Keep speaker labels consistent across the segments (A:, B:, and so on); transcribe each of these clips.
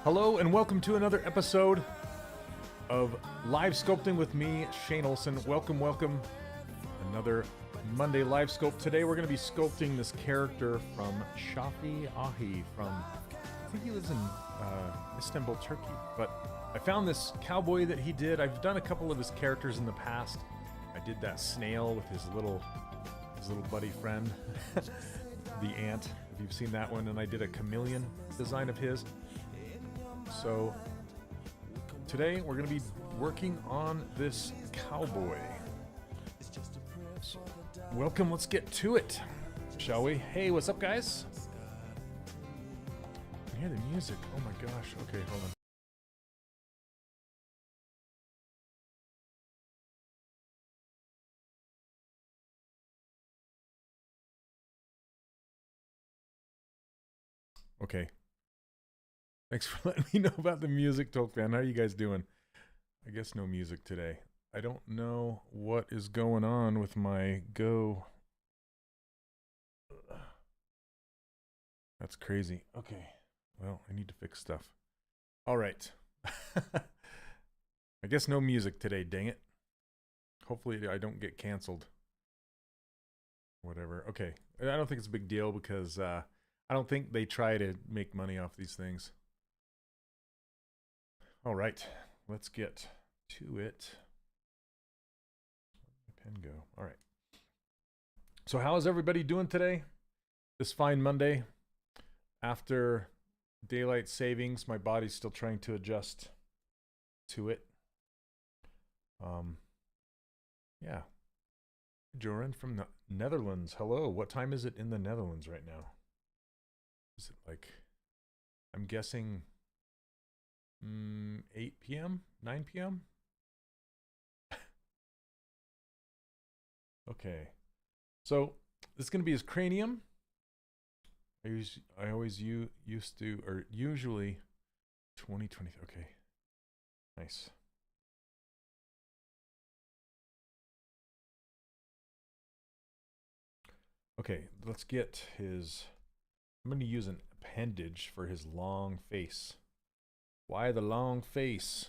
A: Hello and welcome to another episode of Live Sculpting with me, Shane Olson. Welcome. Another Monday live sculpt. Today we're going to be sculpting this character from Shafi Ahi from, I think he lives in Istanbul, Turkey. But I found this cowboy that he did. I've done a couple of his characters in the past. I did that snail with his little buddy friend, the ant, if you've seen that one. And I did a chameleon design of his. So today we're going to be working on this cowboy. So, welcome, let's get to it, shall we? Hey, what's up, guys? I can hear the music. Oh my gosh. Okay, hold on. Okay. Thanks for letting me know about the music, Tolkien. How are you guys doing? I guess no music today. I don't know what is going on with my Go. That's crazy. Okay. Well, I need to fix stuff. All right. I guess no music today, dang it. Hopefully I don't get canceled. Whatever. Okay. I don't think it's a big deal because I don't think they try to make money off these things. All right, let's get to it. Where'd my pen go? All right. So how is everybody doing today? This fine Monday. After daylight savings, my body's still trying to adjust to it. Yeah. Joran from the Netherlands. Hello. What time is it in the Netherlands right now? Is it like, I'm guessing 8 p.m., 9 p.m. Okay, so this is going to be his cranium. I always used to, or usually 2020. Okay, nice. Okay, let's get his. I'm going to use an appendage for his long face. Why the long face?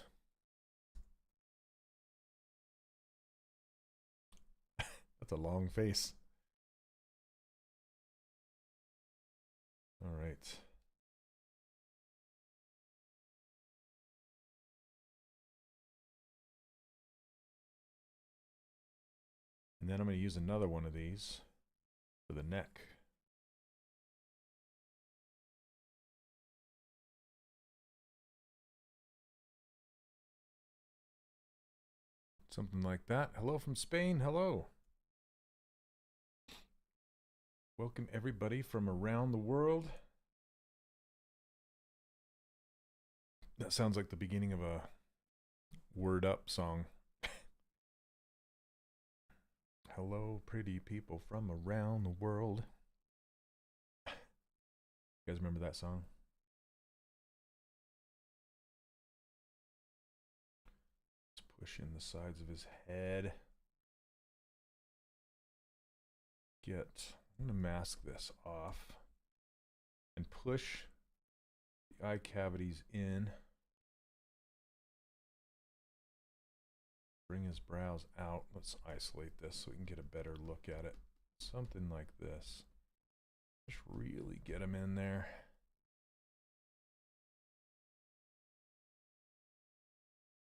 A: That's a long face. All right. And then I'm going to use another one of these for the neck. Something like that. Hello from Spain. Hello. Welcome everybody from around the world. That sounds like the beginning of a Word Up song. Hello, pretty people from around the world. You guys remember that song? Push in the sides of his head. I'm going to mask this off and push the eye cavities in. Bring his brows out. Let's isolate this so we can get a better look at it. Something like this. Just really get him in there.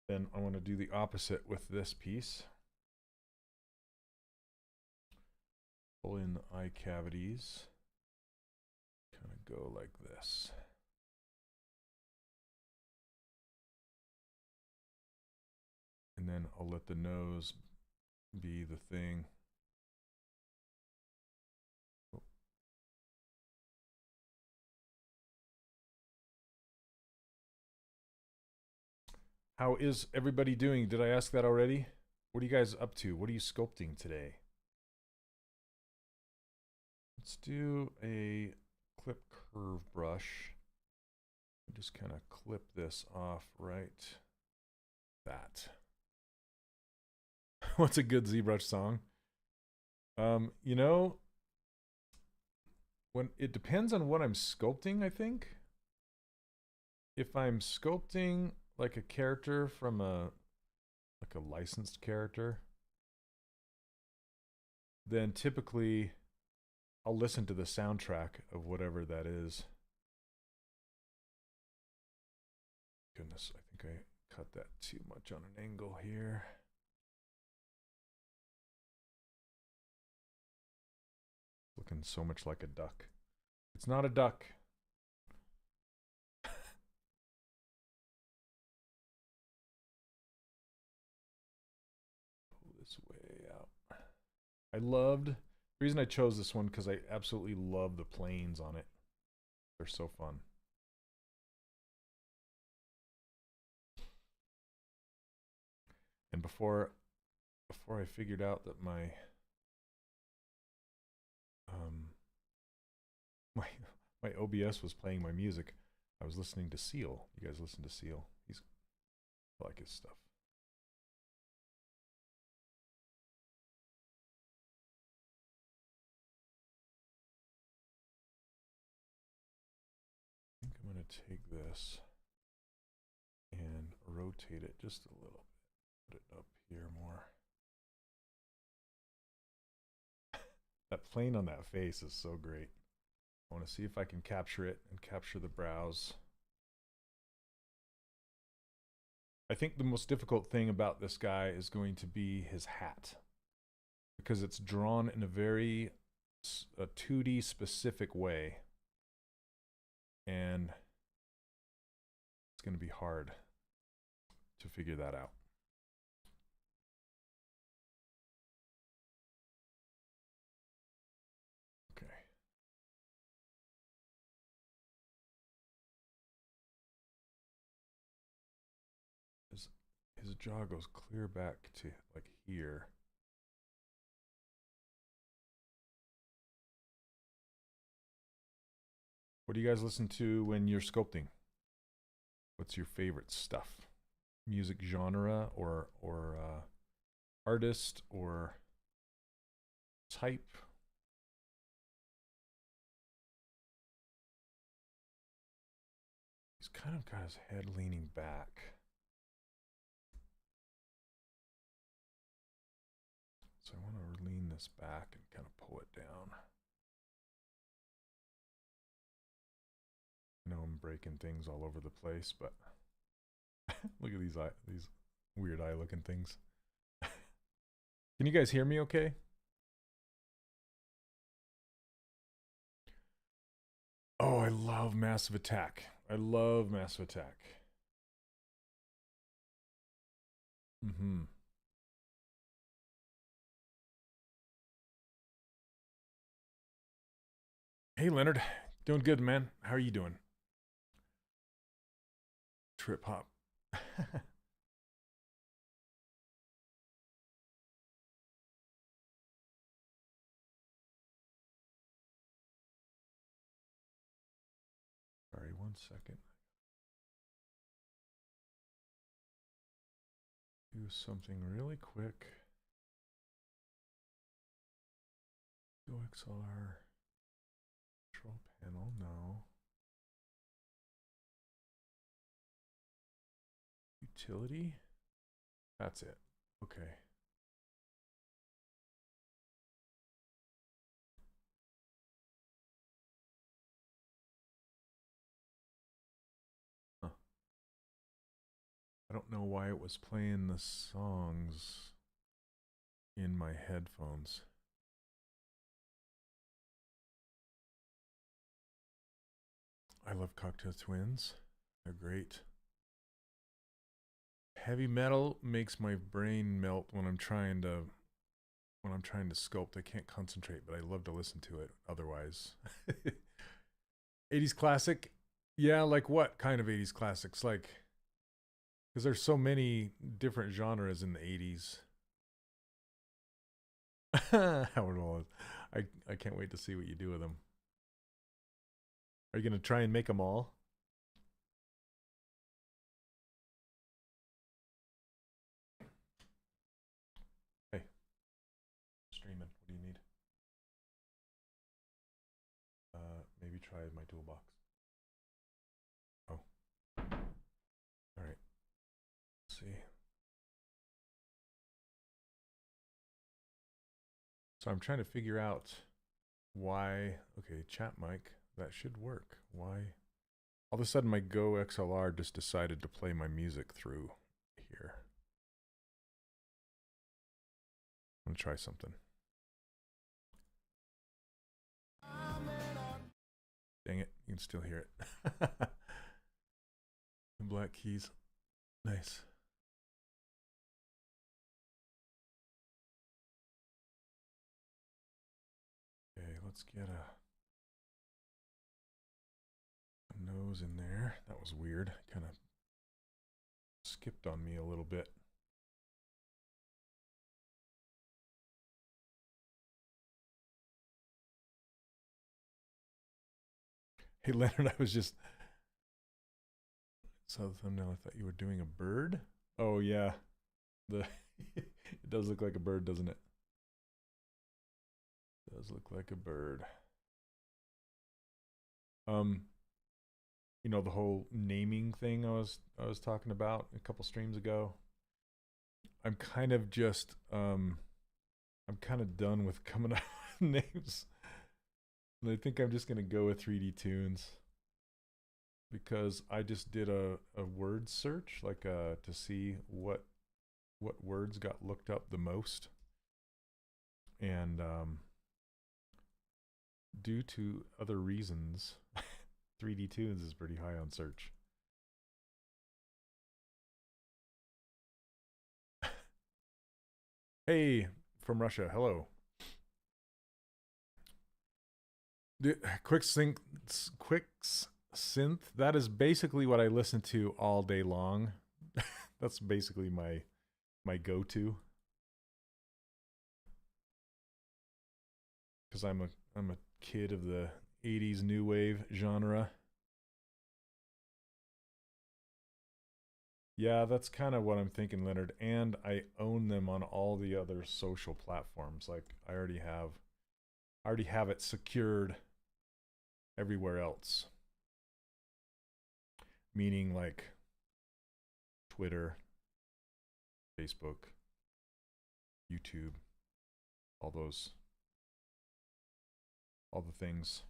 A: Then I want to do the opposite with this piece. Pull in the eye cavities. Kind of go like this. And then I'll let the nose be the thing. How is everybody doing? Did I ask that already? What are you guys up to? What are you sculpting today? Let's do a clip curve brush. Just kind of clip this off right. That. What's a good ZBrush song? You know, when it depends on what I'm sculpting, I think. if I'm sculpting like a character from a licensed character, then typically I'll listen to the soundtrack of whatever that is. Goodness, I think I cut that too much on an angle here. Looking so much like a duck. It's not a duck. Pull this way out. The reason I chose this one because I absolutely love the planes on it. They're so fun. And before I figured out that my my OBS was playing my music, I was listening to Seal. You guys listen to Seal? I like his stuff. I think I'm going to take this and rotate it just a little bit. Put it up here more. That plane on that face is so great. I want to see if I can capture it and capture the brows. I think the most difficult thing about this guy is going to be his hat, because it's drawn in a very 2D specific way, and it's going to be hard to figure that out. His jaw goes clear back to like here. What do you guys listen to when you're sculpting? What's your favorite stuff? Music genre or artist or type? He's kind of got his head leaning back. So I want to lean this back and kind of pull it down. I know I'm breaking things all over the place, but look at these weird eye looking things. Can you guys hear me okay? Oh, I love Massive Attack. I love Massive Attack. Mm-hmm. Hey, Leonard. Doing good, man. How are you doing? Trip hop. Sorry, 1 second. Do something really quick. Go XLR. Control panel, no. Utility? That's it. Okay. Huh. I don't know why it was playing the songs in my headphones. I love Cocktail Twins. They're great. Heavy metal makes my brain melt when I'm trying to sculpt. I can't concentrate, but I love to listen to it otherwise. 80s classic? Yeah, like what kind of 80s classics? Like, because there's so many different genres in the 80s. Howard Wallace. I can't wait to see what you do with them. Are you going to try and make them all? Hey, streaming. What do you need? Maybe try my toolbox. Oh. So I'm trying to figure out why. Okay, chat mic, that should work. Why? All of a sudden my Go XLR just decided to play my music through here. I'm gonna try something. Dang it, you can still hear it. The black keys. Nice. Okay, let's get a nose in there. That was weird. Kind of skipped on me a little bit. Hey Leonard, I was just saw the thumbnail. I thought you were doing a bird. Oh yeah, the it does look like a bird, doesn't it? It does look like a bird. You know, the whole naming thing I was talking about a couple streams ago. I'm kind of just I'm kind of done with coming up with names. And I think I'm just gonna go with 3D Tunes because I just did a word search, like to see what words got looked up the most, and due to other reasons, 3D Tunes is pretty high on search. Hey, from Russia, hello. Quick synth, that is basically what I listen to all day long. That's basically my go-to. Because I'm a kid of the 80s new wave genre. Yeah, that's kind of what I'm thinking, Leonard. And I own them on all the other social platforms. Like I already have it secured everywhere else. Meaning like Twitter, Facebook, YouTube, all the things.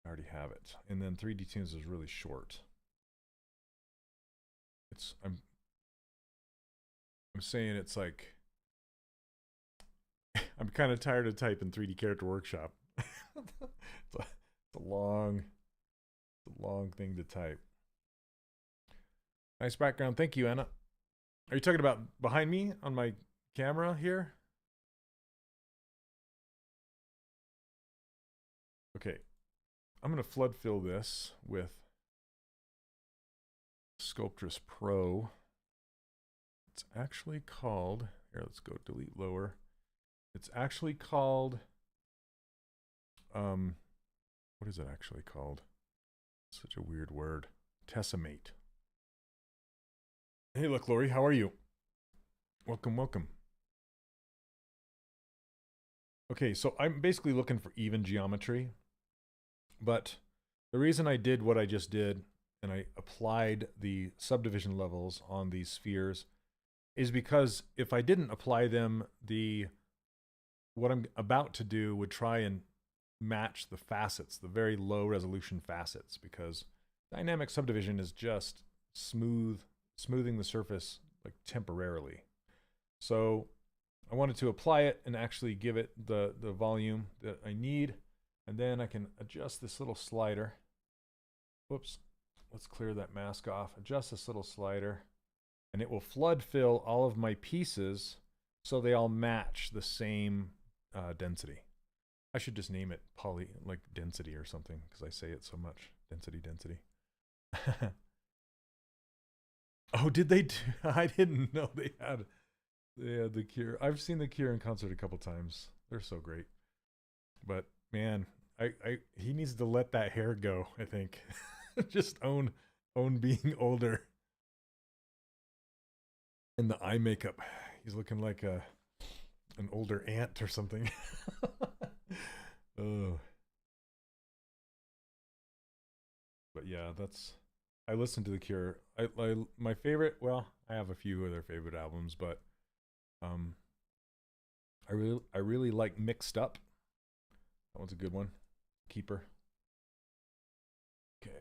A: I already have it. And then 3D Tunes is really short. I'm saying it's like I'm kind of tired of typing 3D Character Workshop. it's a long thing to type. Nice background. Thank you, Anna. Are you talking about behind me on my camera here? Okay. I'm going to flood fill this with Sculptress Pro. It's actually called, here, let's go delete lower. It's actually called, what is it actually called? Such a weird word. Tessimate. Hey, look, Lori, how are you? Welcome, welcome. Okay, so I'm basically looking for even geometry, but the reason I did what I just did and I applied the subdivision levels on these spheres is because if I didn't apply them, what I'm about to do would try and match the facets, the very low resolution facets, because dynamic subdivision is just smoothing the surface like temporarily. So I wanted to apply it and actually give it the volume that I need, and then I can adjust this little slider. Whoops. Let's clear that mask off. Adjust this little slider, and it will flood fill all of my pieces so they all match the same density. I should just name it like density or something because I say it so much. Density. Oh, did they do? I didn't know they had The Cure. I've seen The Cure in concert a couple times. They're so great. But man, he needs to let that hair go, I think. Just own being older. And the eye makeup. He's looking like an older aunt or something. Oh. But yeah, I listen to The Cure. My favorite, well, I have a few of their favorite albums, but I I really like Mixed Up. That one's a good one. Keeper. Okay.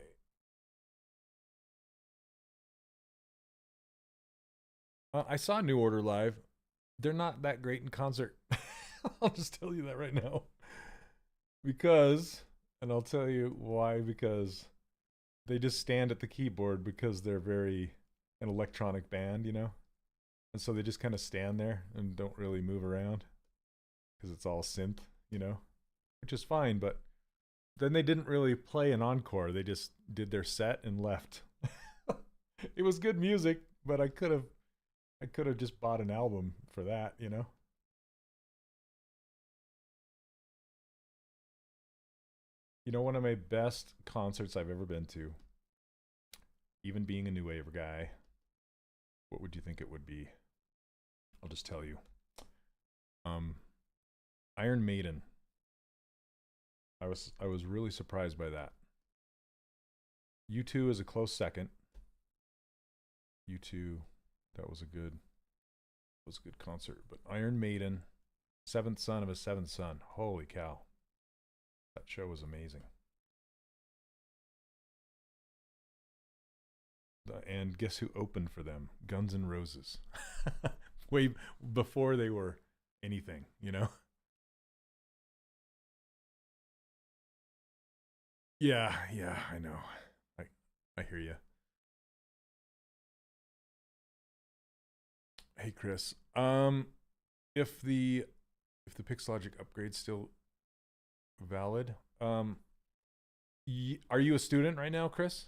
A: I saw New Order live. They're not that great in concert. I'll just tell you that right now. Because, and I'll tell you why, because they just stand at the keyboard because they're very an electronic band, you know? And so they just kind of stand there and don't really move around because it's all synth, you know? Which is fine, but then they didn't really play an encore. They just did their set and left. It was good music, but I could have just bought an album for that, you know? You know, one of my best concerts I've ever been to, even being a New Wave guy, what would you think it would be? I'll just tell you. Iron Maiden. I was really surprised by that. U2 is a close second. U2, that was a good concert. But Iron Maiden, seventh son of a seventh son. Holy cow. That show was amazing. And guess who opened for them? Guns N' Roses. Way before they were anything, you know? Yeah, I know. I hear you. Hey Chris, if the Pixologic upgrade's still valid, are you a student right now, Chris?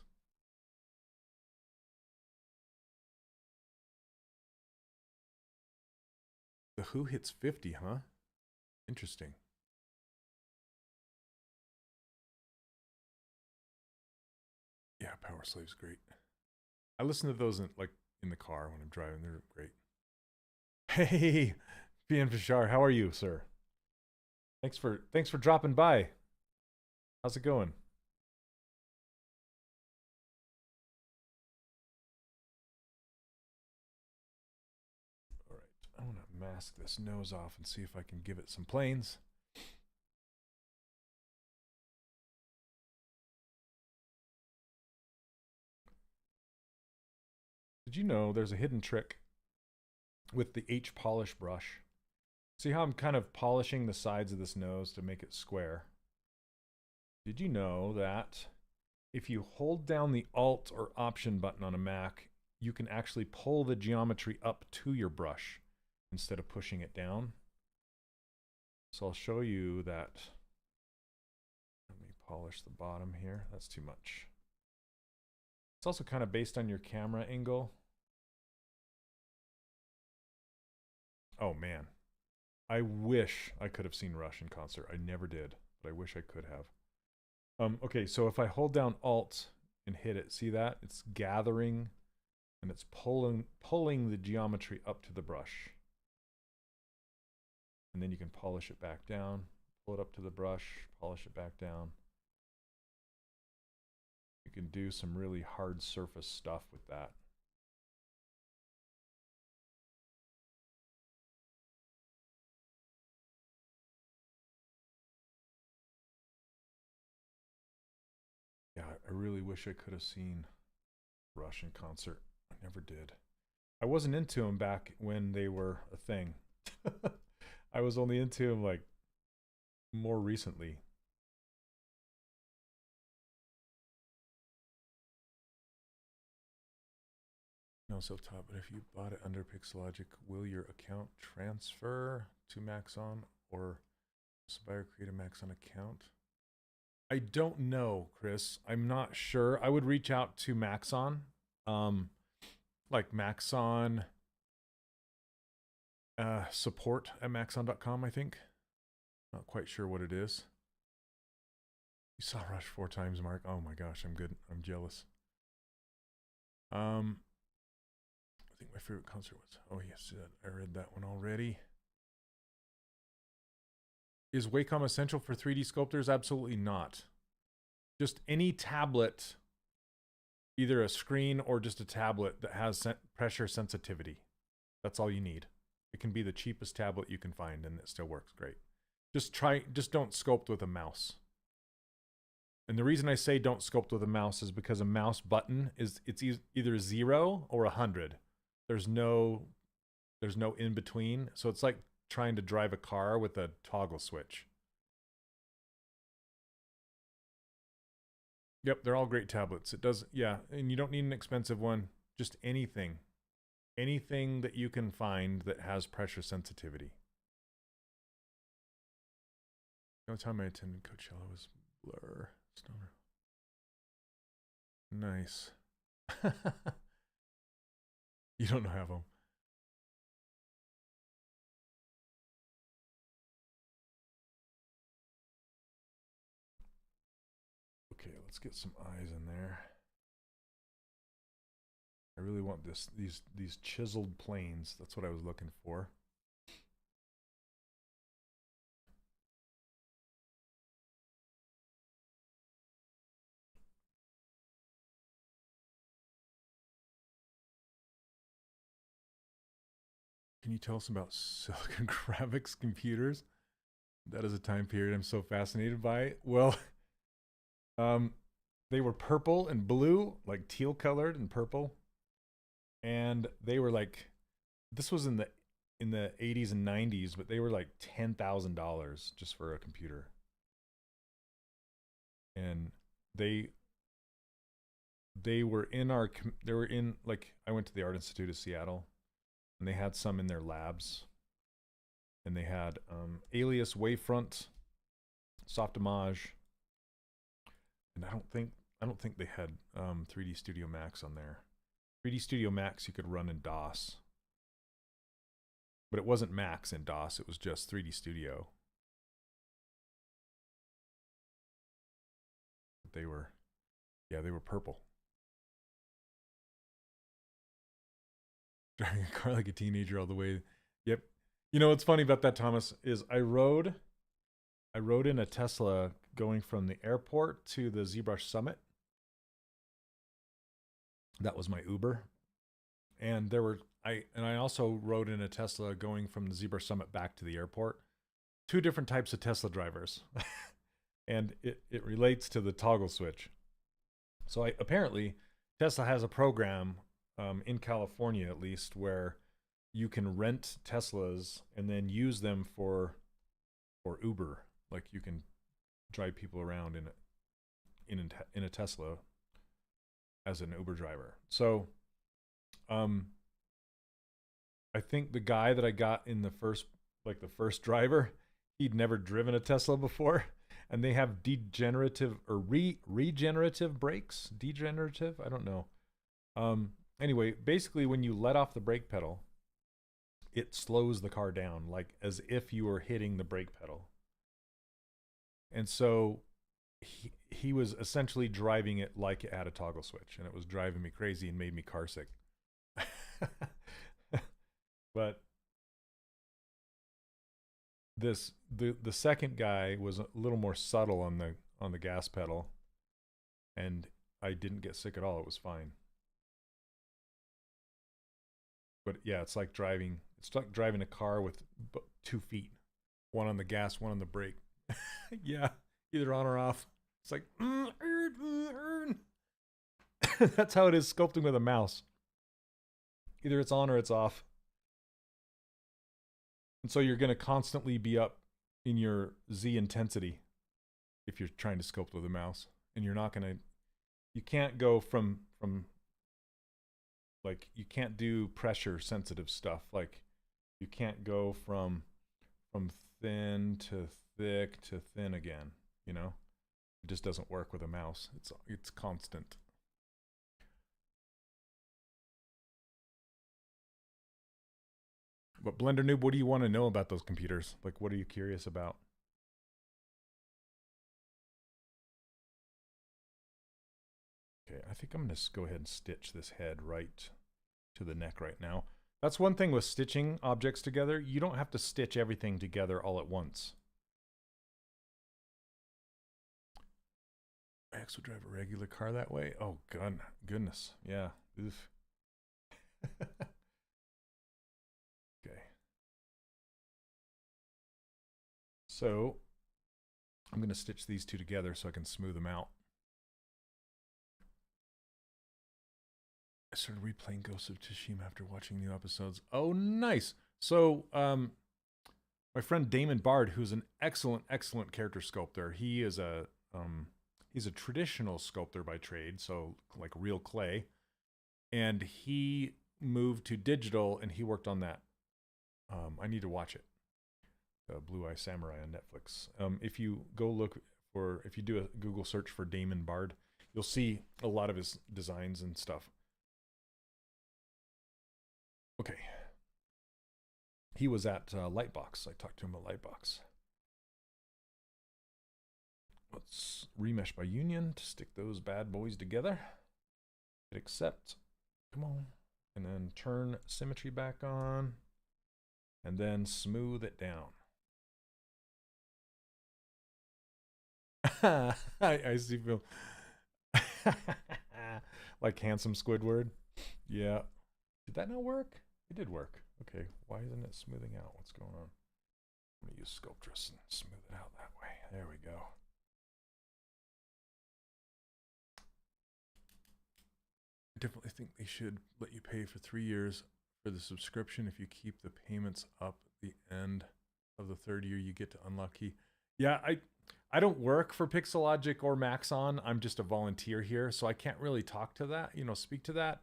A: The Who hits 50, huh? Interesting. Yeah, Power Slave's great. I listen to those in the car when I'm driving. They're great. Hey, Bien Fishar, how are you, sir? Thanks for dropping by. How's it going? All right, I want to mask this nose off and see if I can give it some planes. Did you know there's a hidden trick with the H polish brush? See how I'm kind of polishing the sides of this nose to make it square? Did you know that if you hold down the Alt or Option button on a Mac, you can actually pull the geometry up to your brush instead of pushing it down? So I'll show you that. Let me polish the bottom here. That's too much. It's also kind of based on your camera angle. Oh man, I wish I could have seen Rush in concert. I never did, but I wish I could have. Okay, so if I hold down Alt and hit it, see that? It's gathering and it's pulling the geometry up to the brush. And then you can polish it back down, pull it up to the brush, polish it back down. You can do some really hard surface stuff with that. Yeah, I really wish I could have seen Rush in concert. I never did. I wasn't into them back when they were a thing. I was only into them like more recently. No self-taught, but if you bought it under Pixologic, will your account transfer to Maxon or Aspire create a Maxon account? I don't know, Chris. I'm not sure. I would reach out to Maxon. Like Maxon support at maxon.com, I think. Not quite sure what it is. You saw Rush 4 times, Mark. Oh my gosh, I'm good. I'm jealous. I think my favorite concert was, oh yes, I read that one already. Is Wacom essential for 3D sculptors? Absolutely not. Just any tablet, either a screen or just a tablet that has pressure sensitivity. That's all you need. It can be the cheapest tablet you can find, and it still works great. Just don't sculpt with a mouse. And the reason I say don't sculpt with a mouse is because a mouse button it's either 0 or 100. There's no in between. So it's like trying to drive a car with a toggle switch. Yep, they're all great tablets. It does, yeah, and you don't need an expensive one. Just anything. Anything that you can find that has pressure sensitivity. The only time I attended Coachella was Blur. Stoner. Nice. You don't have them. Okay, let's get some eyes in there. I really want these chiseled planes. That's what I was looking for. Can you tell us about silicon graphics computers? That is a time period I'm so fascinated by. Well, they were purple and blue, like teal colored and purple. And they were like, this was in the 80s and 90s, but they were like $10,000 just for a computer. And they were in like, I went to the Art Institute of Seattle, and they had some in their labs. And they had Alias, Wavefront, Softimage, and I don't think they had 3D Studio Max on there. 3D Studio Max you could run in DOS, but it wasn't Max in DOS. It was just 3D Studio. They were purple. Driving a car like a teenager all the way. Yep. You know what's funny about that, Thomas, is I rode in a Tesla going from the airport to the ZBrush Summit. That was my Uber. And I also rode in a Tesla going from the ZBrush Summit back to the airport. Two different types of Tesla drivers. And it relates to the toggle switch. So apparently Tesla has a program in California, at least, where you can rent Teslas and then use them for Uber. Like you can drive people around in a Tesla as an Uber driver. So I think the guy that I got in the first driver, he'd never driven a Tesla before, and they have degenerative or regenerative brakes. Degenerative, I don't know. Anyway, basically when you let off the brake pedal, it slows the car down, like as if you were hitting the brake pedal. And so he was essentially driving it like it had a toggle switch, and it was driving me crazy and made me car sick. But the second guy was a little more subtle on the gas pedal, and I didn't get sick at all. It was fine. But yeah, it's like driving a car with 2 feet, one on the gas, one on the brake. Yeah, either on or off. It's like that's how it is sculpting with a mouse. Either it's on or it's off. And so you're going to constantly be up in your Z intensity if you're trying to sculpt with a mouse. And you can't go from like, you can't do pressure sensitive stuff. Like you can't go from thin to thick to thin again, you know? It just doesn't work with a mouse. It's constant. But Blender Noob, what do you want to know about those computers? Like, what are you curious about? Okay, I think I'm going to go ahead and stitch this head right to the neck right now. That's one thing with stitching objects together. You don't have to stitch everything together all at once. Max would drive a regular car that way? Oh, goodness. Yeah. Oof. Okay. So I'm going to stitch these two together so I can smooth them out. I started replaying Ghost of Tsushima after watching new episodes. Oh, nice. So, my friend Damon Bard, who's an excellent character sculptor, he is he's a traditional sculptor by trade, so like real clay, and he moved to digital and he worked on that. I need to watch it. Blue Eye Samurai on Netflix. If you go look for, if you do a Google search for Damon Bard, you'll see a lot of his designs and stuff. Okay. He was at Lightbox. I talked to him at Lightbox. Let's remesh by union to stick those bad boys together. Hit accept. Come on. And then turn symmetry back on. And then smooth it down. I see Phil. Like handsome Squidward. Yeah. Did that not work? It did work. Okay, why isn't it smoothing out? What's going on? I'm going to use Sculptress and smooth it out that way. There we go. I definitely think they should let you pay for 3 years for the subscription. If you keep the payments up at the end of the 3rd year, you get to unlock key. Yeah, I don't work for Pixelogic or Maxon. I'm just a volunteer here, so I can't really talk to that, speak to that.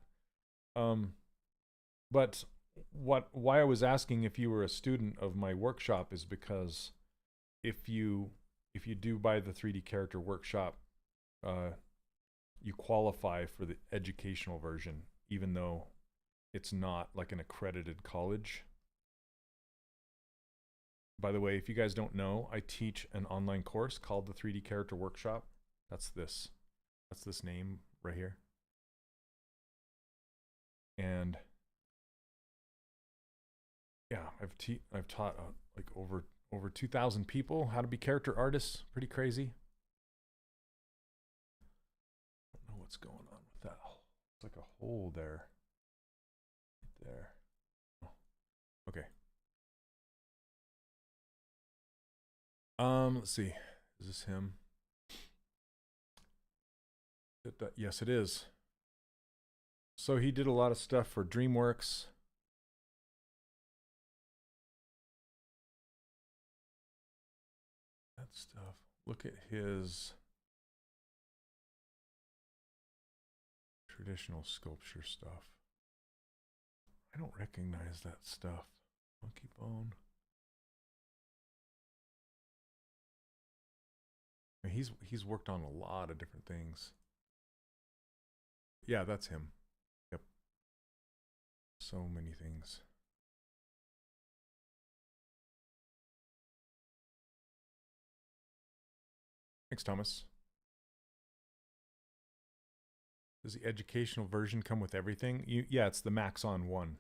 A: But why I was asking if you were a student of my workshop is because if you do buy the 3D character workshop, you qualify for the educational version, even though it's not like an accredited college. By the way, if you guys don't know, I teach an online course called the 3D Character Workshop. That's this name right here. And yeah, I've taught like over 2,000 people how to be character artists. Pretty crazy. I don't know what's going on with that. It's like a hole there. Right there. Oh. Okay. Let's see. Is this him? Yes, it is. So he did a lot of stuff for DreamWorks. That stuff. Look at his traditional sculpture stuff. I don't recognize that stuff. Monkey Bone. I mean, he's worked on a lot of different things. Yeah, that's him. Yep. So many things. Thanks, Thomas. Does the educational version come with everything? Yeah, it's the Maxon 1.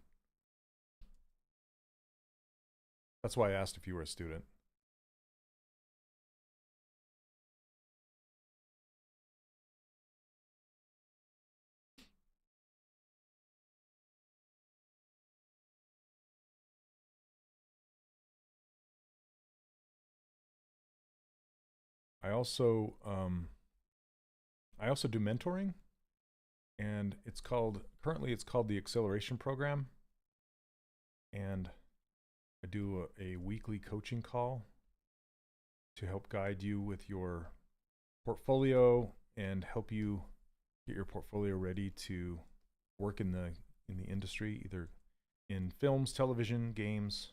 A: That's why I asked if you were a student. I also do mentoring, and currently it's called the Acceleration Program, and I do a weekly coaching call to help guide you with your portfolio and help you get your portfolio ready to work in the industry, either in films, television, games,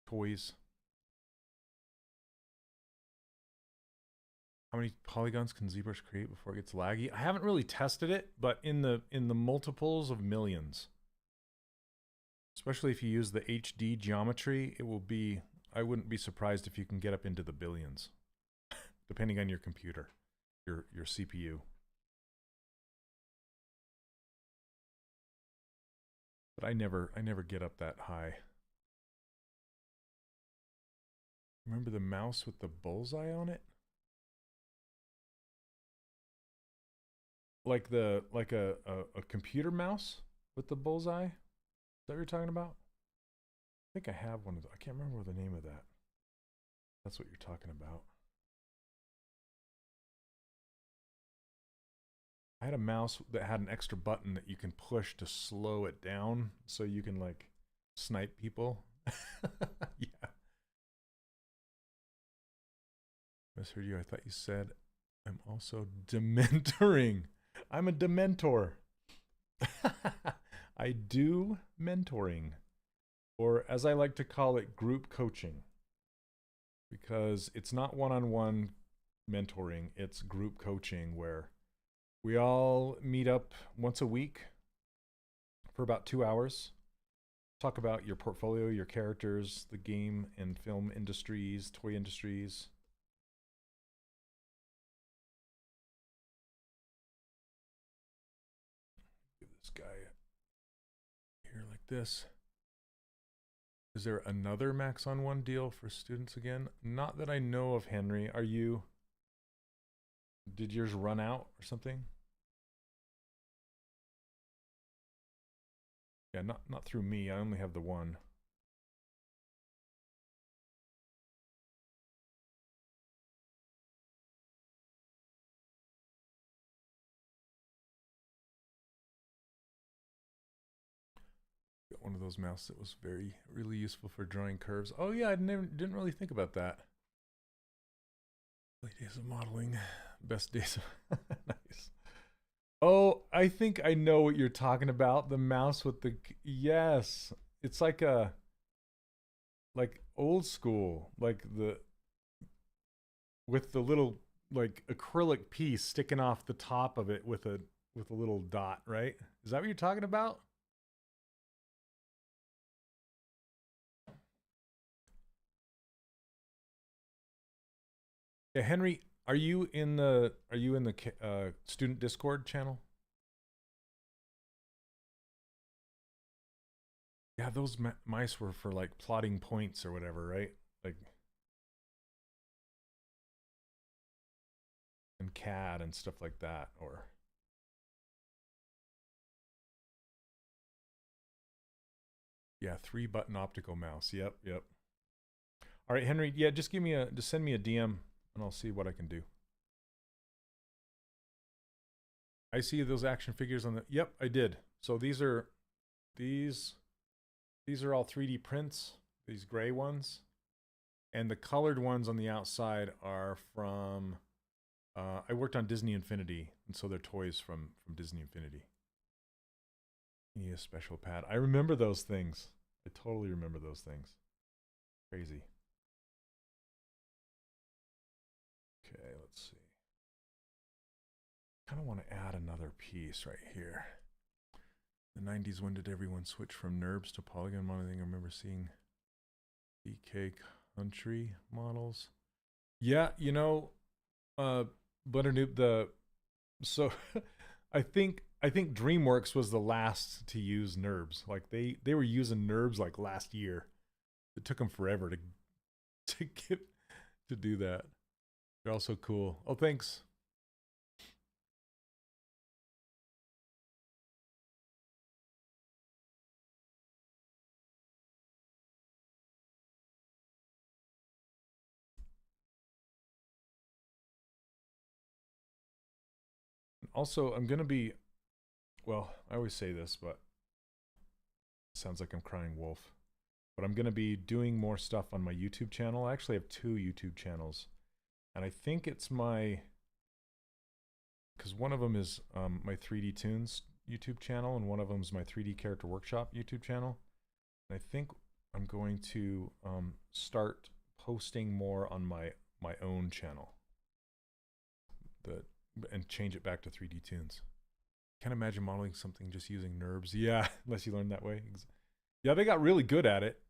A: toys. How many polygons can ZBrush create before it gets laggy? I haven't really tested it, but in the multiples of millions. Especially if you use the HD geometry, it will be, I wouldn't be surprised if you can get up into the billions, depending on your computer, your CPU. But I never get up that high. Remember the mouse with the bullseye on it? Like a computer mouse with the bullseye? Is that what you're talking about? think I have one of those. I can't remember the name of that. That's what you're talking about. I had a mouse that had an extra button that you can push to slow it down so you can like snipe people. Yeah. Misheard you. I thought you said I'm also dementoring. I'm a dementor. I do mentoring, or as I like to call it, group coaching, because it's not one-on-one mentoring, it's group coaching where we all meet up once a week for about 2 hours, talk about your portfolio, your characters, the game and film industries, toy industries. Give this guy here like this. Is there another Maxon 1 deal for students again? Not that I know of, Henry. Are you... Did yours run out or something? Yeah, not through me. I only have the one. Got one of those mouses that was really useful for drawing curves. Oh yeah, I didn't really think about that. Early days of modeling, best days of nice. Oh, I think I know what you're talking about. The mouse with the... Yes. It's like a... Like old school. Like the... With the little like acrylic piece sticking off the top of it with a little dot, right? Is that what you're talking about? Yeah, Henry, are you in the student Discord channel? Yeah, those mice were for like plotting points or whatever, right? Like, and CAD and stuff like that, or... Yeah, 3-button optical mouse. Yep. All right, Henry. Yeah, just send me a DM and I'll see what I can do. I see those action figures on the... Yep, I did. So these are all 3D prints, these gray ones. And the colored ones on the outside are from... I worked on Disney Infinity, and so they're toys from Disney Infinity. You need a special pad. I remember those things. I totally remember those things. Crazy. Okay, let's see. Kind of want to add another piece right here. The 90s, when did everyone switch from NURBS to Polygon modeling? I remember seeing DK country models. Yeah, you know, Blender Noob, so I think DreamWorks was the last to use NURBS. Like they were using NURBS like last year. It took them forever to do that. They're also cool. Oh, thanks. Also, I'm gonna be... Well, I always say this, but it sounds like I'm crying wolf. But I'm going to be doing more stuff on my YouTube channel. I actually have 2 YouTube channels. And I think it's my... Because one of them is my 3D Tunes YouTube channel, and one of them is my 3D Character Workshop YouTube channel. And I think I'm going to start posting more on my own channel. And change it back to 3D Tunes. Can't imagine modeling something just using NURBS. Yeah, unless you learn that way. Yeah, they got really good at it.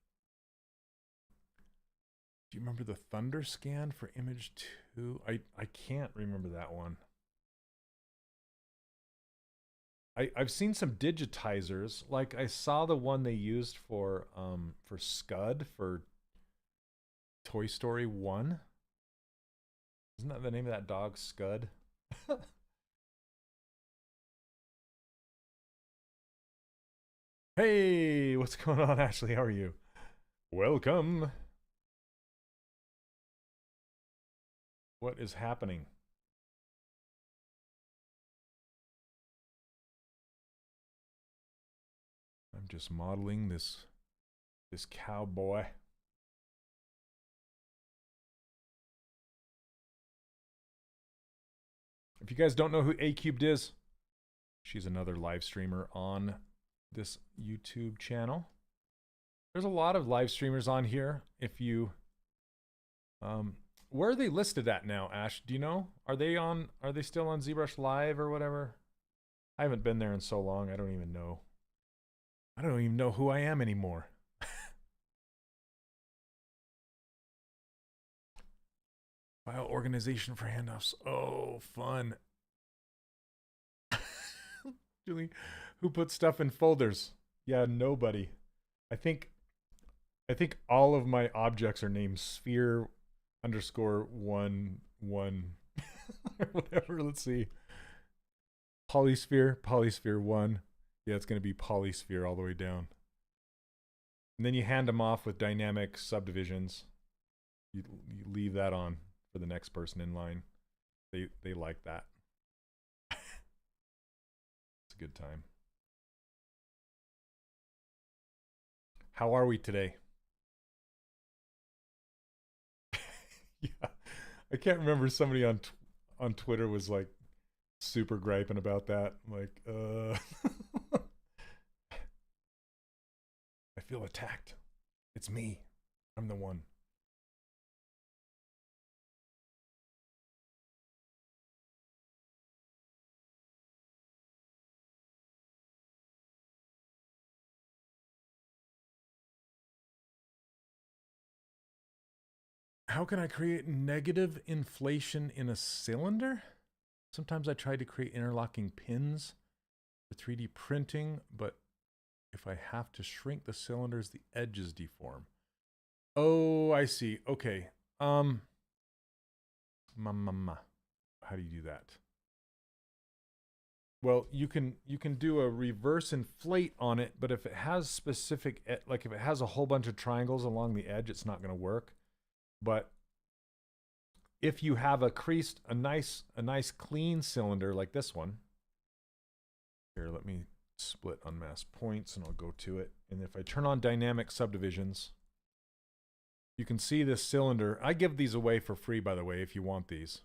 A: Do you remember the Thunder scan for image 2? I can't remember that one. I've seen some digitizers. Like I saw the one they used for Scud for Toy Story 1. Isn't that the name of that dog, Scud? Hey, what's going on, Ashley? How are you? Welcome. What is happening? I'm just modeling this cowboy. If you guys don't know who A Cubed is, she's another live streamer on this YouTube channel. There's a lot of live streamers on here. If you, where are they listed at now, Ash? Do you know? Are they still on ZBrush Live or whatever? I haven't been there in so long. I don't even know. I don't even know who I am anymore. File organization for handoffs. Oh, fun. Julie, who puts stuff in folders? Yeah, nobody. I think all of my objects are named sphere _1 1 or whatever. Let's see. Polysphere 1. Yeah, it's going to be polysphere all the way down. And then you hand them off with dynamic subdivisions. You leave that on for the next person in line. They like that. It's a good time. How are we today? Yeah, I can't remember, somebody on Twitter was like super griping about that. Like, I feel attacked. It's me. I'm the one. How can I create negative inflation in a cylinder? Sometimes I try to create interlocking pins for 3D printing, but if I have to shrink the cylinders, the edges deform. Oh, I see. Okay. How do you do that? Well, you can do a reverse inflate on it, but if it has specific, like if it has a whole bunch of triangles along the edge, it's not going to work. But if you have a nice clean cylinder like this one, here, let me split unmask points and I'll go to it. And if I turn on dynamic subdivisions, you can see this cylinder. I give these away for free, by the way, if you want these.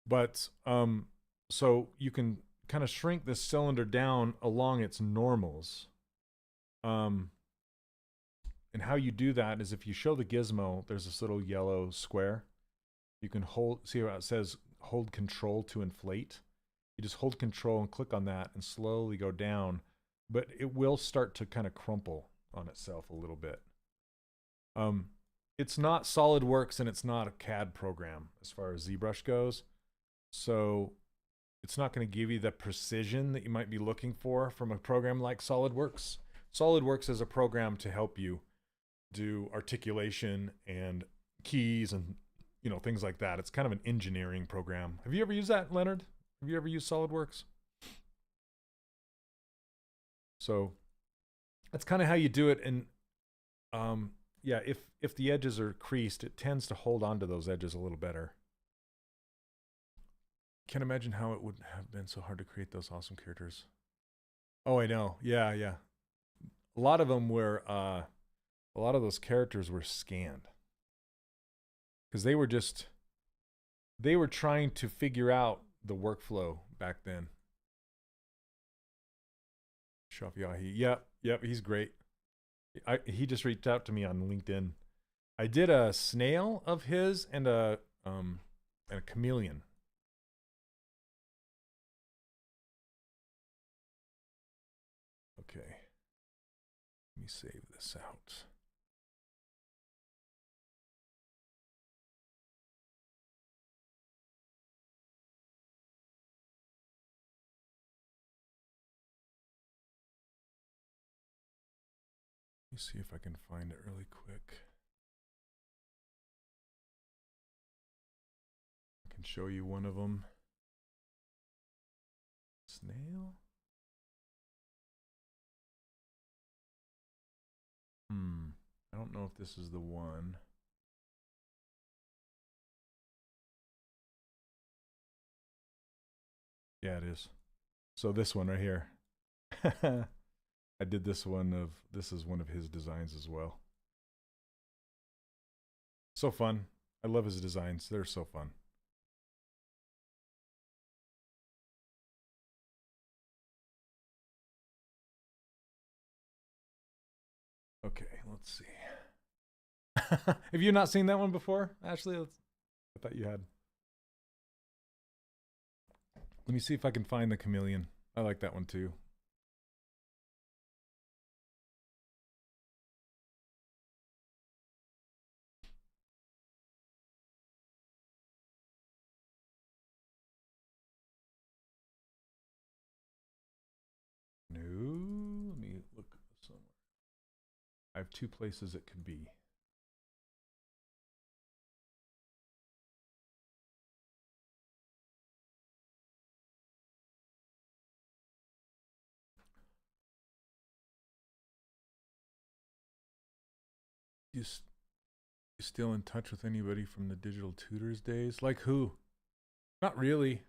A: But so you can kind of shrink this cylinder down along its normals. And how you do that is if you show the gizmo, there's this little yellow square. You can see how it says hold control to inflate. You just hold control and click on that and slowly go down, but it will start to kind of crumple on itself a little bit. It's not SolidWorks and it's not a CAD program as far as ZBrush goes. So it's not going to give you the precision that you might be looking for from a program like SolidWorks. SolidWorks is a program to help you do articulation and keys and things like that. It's kind of an engineering program. Have you ever used that, Leonard? Have you ever used SolidWorks? So that's kind of how you do it. And yeah, if the edges are creased, it tends to hold on to those edges a little better. Can't imagine how it would have been so hard to create those awesome characters. Oh, I know. Yeah. A lot of them were a lot of those characters were scanned because they were trying to figure out the workflow back then. Shafiahi, yep, he's great. He just reached out to me on LinkedIn. I did a snail of his and a chameleon. Okay, let me save this out. Let me see if I can find it really quick. I can show you one of them. Snail? I don't know if this is the one. Yeah, it is. So this one right here. I did this one this is one of his designs as well. So fun. I love his designs. They're so fun. Okay, let's see. Have you not seen that one before, Ashley? I thought you had. Let me see if I can find the chameleon. I like that one too. No, let me look somewhere. I have two places it could be. You still in touch with anybody from the digital tutors days? Like who? Not really.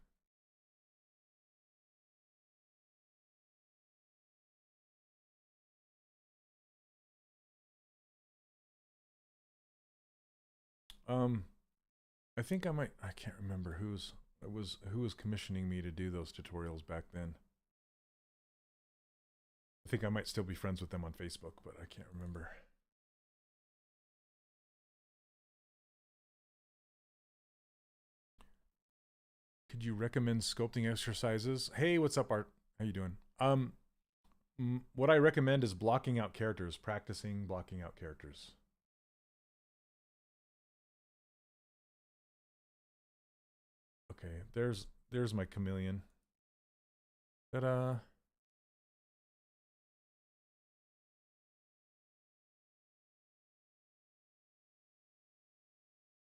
A: I think I might. I can't remember who was commissioning me to do those tutorials back then. I think I might still be friends with them on Facebook, but I can't remember. Could you recommend sculpting exercises? Hey, what's up, Art? How you doing? What I recommend is blocking out characters, practicing blocking out characters. Okay, there's my chameleon. Ta-da.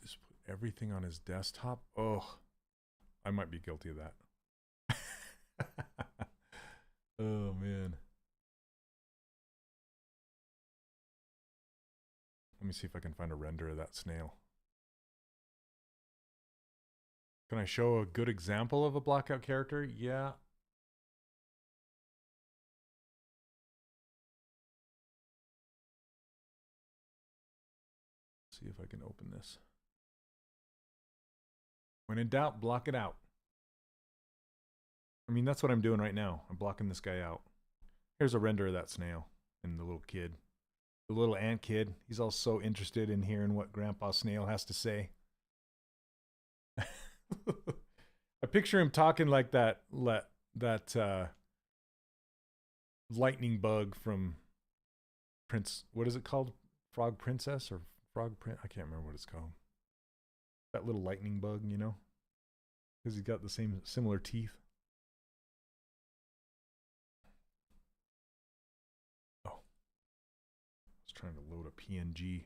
A: Just put everything on his desktop. Oh, I might be guilty of that. Oh man. Let me see if I can find a render of that snail. Can I show a good example of a blockout character? Yeah. See if I can open this. When in doubt, block it out. I mean, that's what I'm doing right now. I'm blocking this guy out. Here's a render of that snail and the little kid. The little ant kid. He's all so interested in hearing what Grandpa Snail has to say. I picture him talking like that lightning bug from Prince. What is it called? Frog Princess or Frog Prince? I can't remember what it's called. That little lightning bug, you know, because he's got the similar teeth. Oh, I was trying to load a PNG.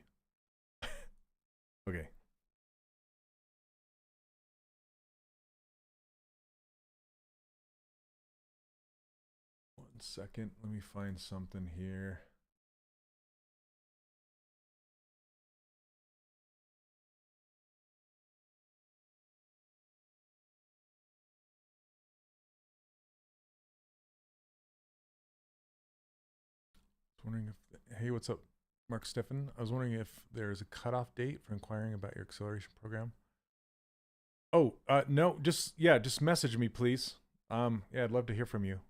A: Okay. Second, let me find something here. I was wondering if, hey, what's up, Mark Steffen? I was wondering if there's a cutoff date for inquiring about your acceleration program. Oh, no, just message me, please. Yeah, I'd love to hear from you.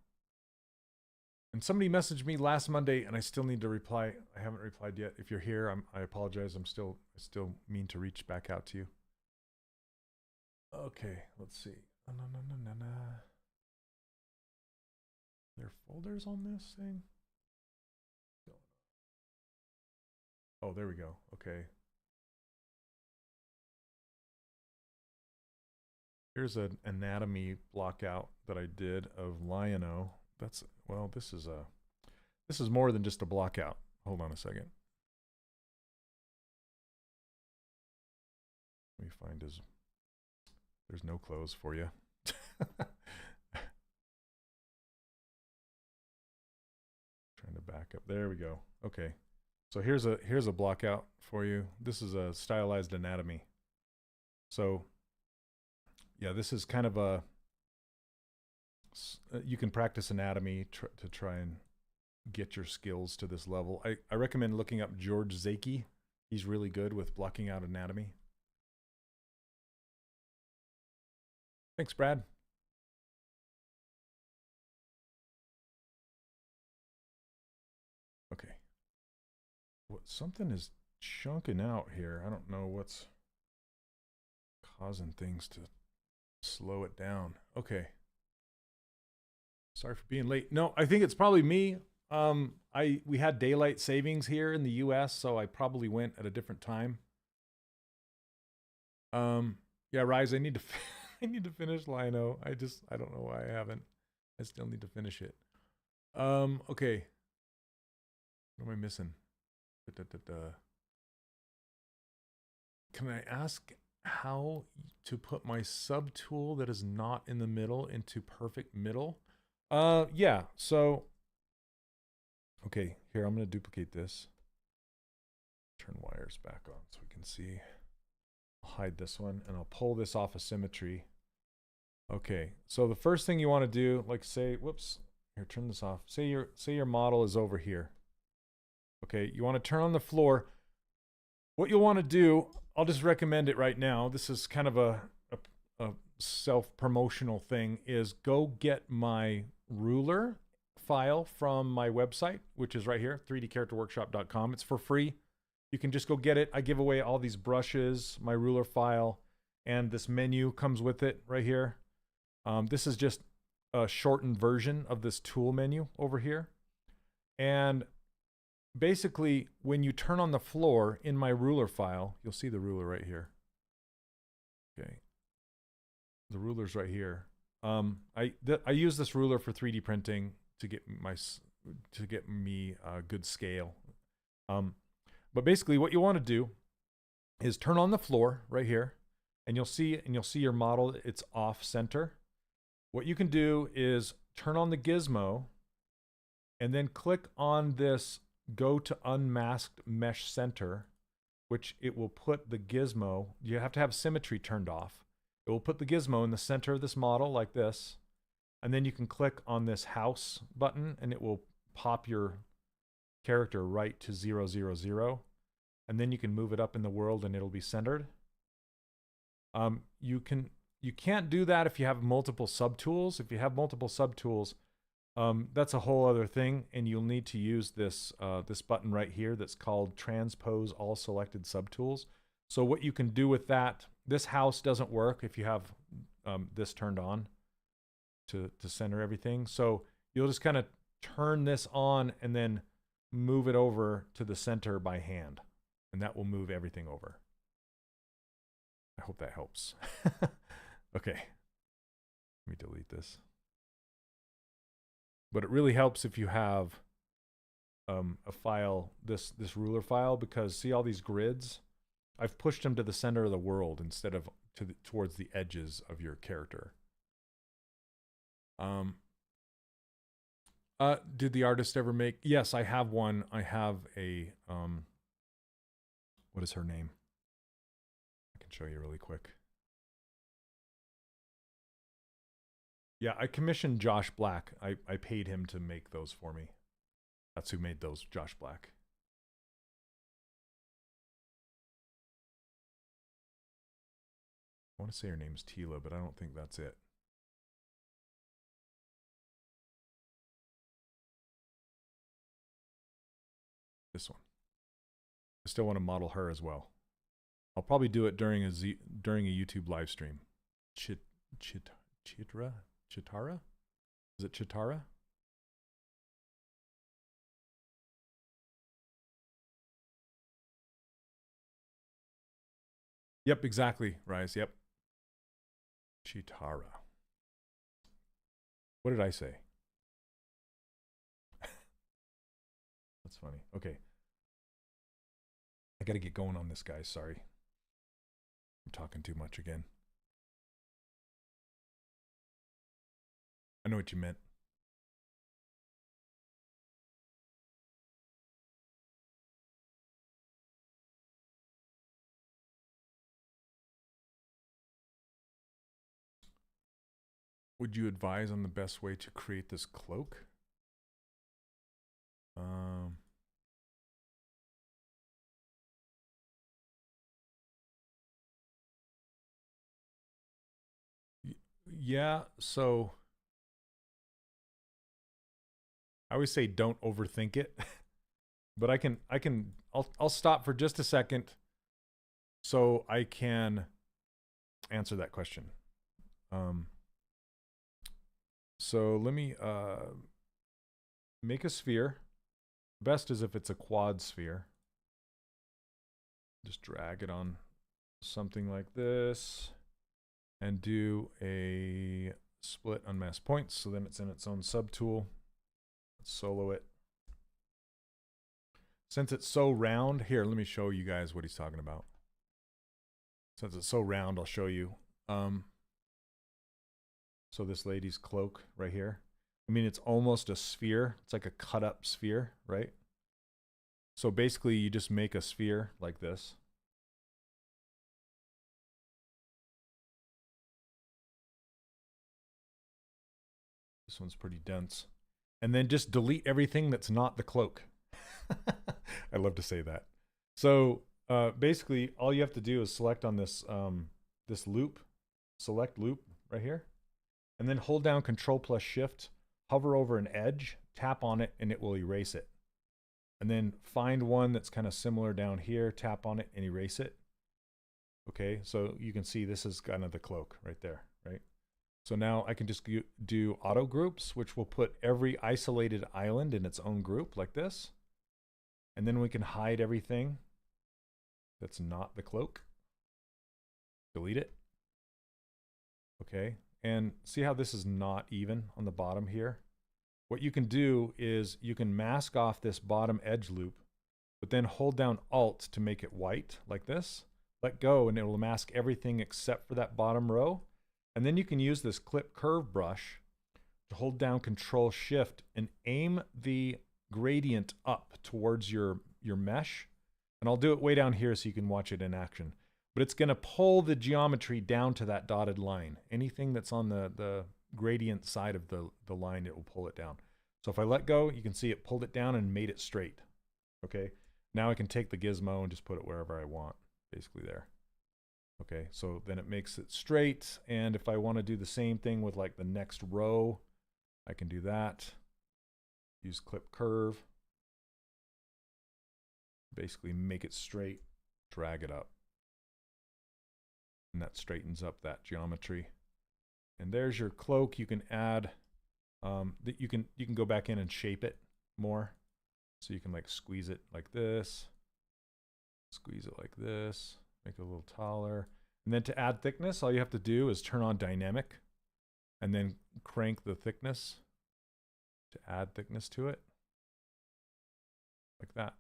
A: And somebody messaged me last Monday, and I still need to reply. I haven't replied yet. If you're here, I apologize. I still mean to reach back out to you. Okay, let's see. There are folders on this thing? Oh, there we go. Okay. Here's an anatomy blockout that I did of Lion-O. That's, well, this is more than just a blockout. Hold on a second. Let me find his, there's no clothes for you. Trying to back up. There we go. Okay. So here's a block out for you. This is a stylized anatomy. So yeah, this is kind of a, you can practice anatomy to try and get your skills to this level. I recommend looking up George Zaki. He's really good with blocking out anatomy. Thanks, Brad. Okay. Something is chunking out here. I don't know what's causing things to slow it down. Okay. Sorry for being late. No, I think it's probably me. We had daylight savings here in the US, so I probably went at a different time. Yeah, Rise, I need to I need to finish Lino. I don't know why I haven't. I still need to finish it. Okay. What am I missing? Can I ask how to put my subtool that is not in the middle into perfect middle? Yeah, so okay, here I'm going to duplicate this. Turn wires back on so we can see. I'll hide this one and I'll pull this off of symmetry. Okay, so the first thing you want to do, like say, whoops, here, turn this off. Say your model is over here. Okay, you want to turn on the floor. What you'll want to do, I'll just recommend it right now. This is kind of a self-promotional thing, is go get my ruler file from my website, which is right here, 3dcharacterworkshop.com. It's for free. You can just go get it. I give away all these brushes, my ruler file, and this menu comes with it right here. This is just a shortened version of this tool menu over here. And basically, when you turn on the floor in my ruler file, you'll see the ruler right here. Okay. The ruler's right here. I use this ruler for 3D printing to get me a good scale. But basically what you want to do is turn on the floor right here, and you'll see your model, it's off center. What you can do is turn on the gizmo and then click on this go to unmasked mesh center, which it will put the gizmo, you have to have symmetry turned off. It will put the gizmo in the center of this model like this. And then you can click on this house button and it will pop your character right to 0, 0, 0. And then you can move it up in the world and it'll be centered. You can't do that if you have multiple subtools. If you have multiple subtools, that's a whole other thing, and you'll need to use this this button right here that's called Transpose All Selected Subtools. So what you can do with that, this house doesn't work if you have this turned on to center everything. So you'll just kind of turn this on and then move it over to the center by hand, and that will move everything over. I hope that helps. Okay, let me delete this. But it really helps if you have a file, this ruler file, because see all these grids? I've pushed them to the center of the world instead of towards the edges of your character. Did the artist ever make? Yes, I have one. I have a what is her name? I can show you really quick. Yeah, I commissioned Josh Black. I paid him to make those for me. That's who made those, Josh Black. I want to say her name's Tila, but I don't think that's it. This one. I still want to model her as well. I'll probably do it during a YouTube live stream. Chitara? Is it Chitara? Yep, exactly, Rise. Yep. Chitara. What did I say? That's funny. Okay. I got to get going on this, guys. Sorry. I'm talking too much again. I know what you meant. would you advise on the best way to create this cloak? Yeah, so I always say don't overthink it. But I'll stop for just a second so I can answer that question. So let me make a sphere. Best is if it's a quad sphere. Just drag it on something like this and do a split unmasked points, so then it's in its own subtool. Let's solo it. Since it's so round, here, let me show you guys what he's talking about. Since it's so round, I'll show you. So this lady's cloak right here. I mean, it's almost a sphere. It's like a cut up sphere, right? So basically you just make a sphere like this. This one's pretty dense. And then just delete everything that's not the cloak. I love to say that. So basically all you have to do is select on this this loop, select loop right here, and then hold down Control plus Shift, hover over an edge, tap on it, and it will erase it. And then find one that's kind of similar down here, tap on it and erase it. Okay, so you can see this is kind of the cloak right there, right? So now I can just do auto groups, which will put every isolated island in its own group like this. And then we can hide everything that's not the cloak. Delete it. Okay, and see how this is not even on the bottom here? What you can do is you can mask off this bottom edge loop, but then hold down Alt to make it white like this. Let go and it will mask everything except for that bottom row. And then you can use this clip curve brush to hold down Control Shift and aim the gradient up towards your mesh. And I'll do it way down here so you can watch it in action. But it's going to pull the geometry down to that dotted line. Anything that's on the gradient side of the line, it will pull it down. So if I let go, you can see it pulled it down and made it straight. Okay, now I can take the gizmo and just put it wherever I want, basically there. Okay, so then it makes it straight. And if I want to do the same thing with like the next row, I can do that. Use clip curve. Basically make it straight, drag it up. And that straightens up that geometry. And there's your cloak. You can add, you can go back in and shape it more. So you can like squeeze it like this, squeeze it like this, make it a little taller. And then to add thickness, all you have to do is turn on dynamic and then crank the thickness to add thickness to it. Like that.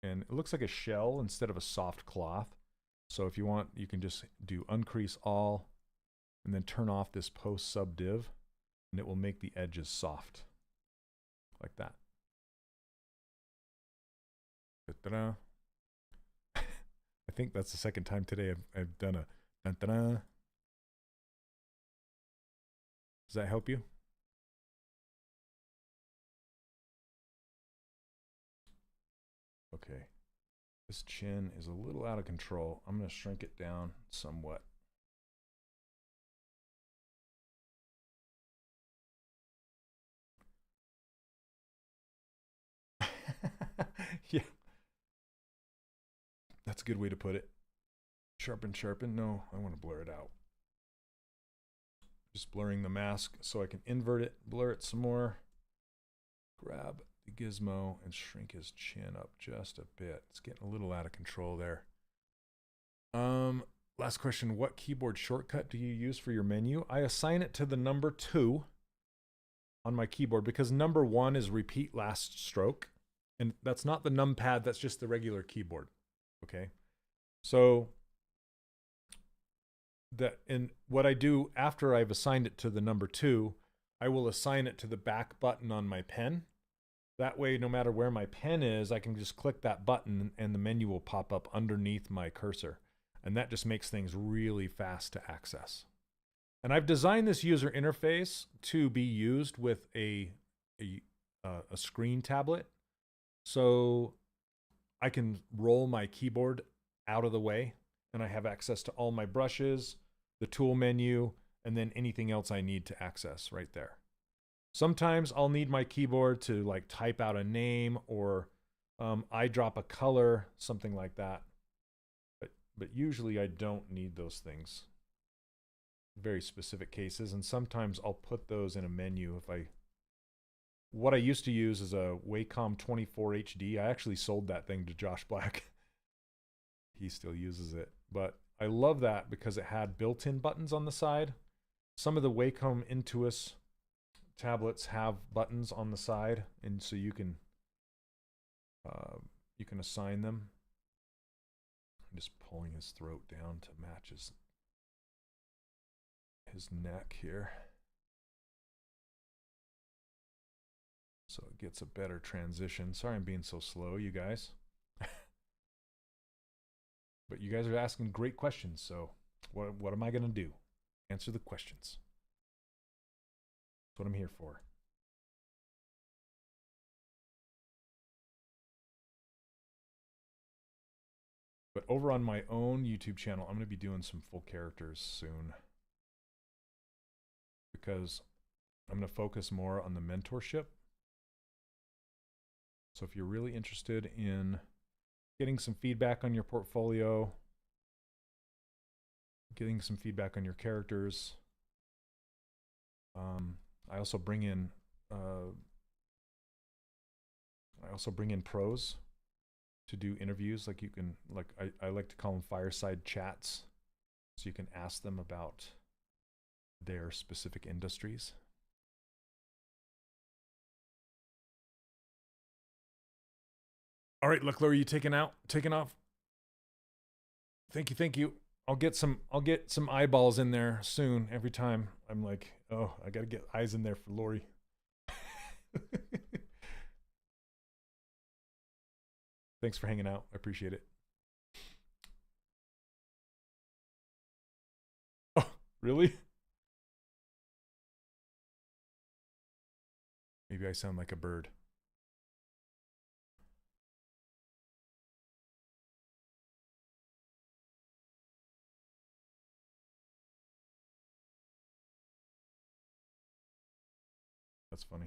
A: And it looks like a shell instead of a soft cloth. So if you want, you can just do uncrease all and then turn off this post sub div and it will make the edges soft. Like that. Ta-da. I think that's the second time today I've done a ta-da. Does that help you? Okay. This chin is a little out of control. I'm going to shrink it down somewhat. Yeah. That's a good way to put it. Sharpen, sharpen. No, I want to blur it out. Just blurring the mask so I can invert it, blur it some more. Grab the gizmo and shrink his chin up just a bit. It's getting a little out of control there. Last question. What keyboard shortcut do you use for your menu? I assign it to the number 2 on my keyboard because number 1 is repeat last stroke. And that's not the numpad, that's just the regular keyboard. Okay. So and what I do after I've assigned it to the number 2, I will assign it to the back button on my pen. That way, no matter where my pen is, I can just click that button and the menu will pop up underneath my cursor. And that just makes things really fast to access. And I've designed this user interface to be used with a screen tablet. So I can roll my keyboard out of the way and I have access to all my brushes, the tool menu, and then anything else I need to access right there. Sometimes I'll need my keyboard to like type out a name or eyedrop a color, something like that. But usually I don't need those things. Very specific cases, and sometimes I'll put those in a menu if I... What I used to use is a Wacom 24 HD. I actually sold that thing to Josh Black. He still uses it. But I love that because it had built-in buttons on the side. Some of the Wacom Intuos tablets have buttons on the side, and so you can assign them. I'm just pulling his throat down to match his neck here, so it gets a better transition. Sorry I'm being so slow, you guys. But you guys are asking great questions, so what am I going to do? Answer the questions. That's what I'm here for. But over on my own YouTube channel, I'm going to be doing some full characters soon, because I'm going to focus more on the mentorship. So if you're really interested in getting some feedback on your portfolio, getting some feedback on your characters, I also bring in pros to do interviews. Like you can, like I like to call them fireside chats, so you can ask them about their specific industries. All right, Leclerc, are you taking off? Thank you. I'll get some eyeballs in there soon. Every time I'm like, oh, I gotta get eyes in there for Lori. Thanks for hanging out. I appreciate it. Oh, really? Maybe I sound like a bird. That's funny.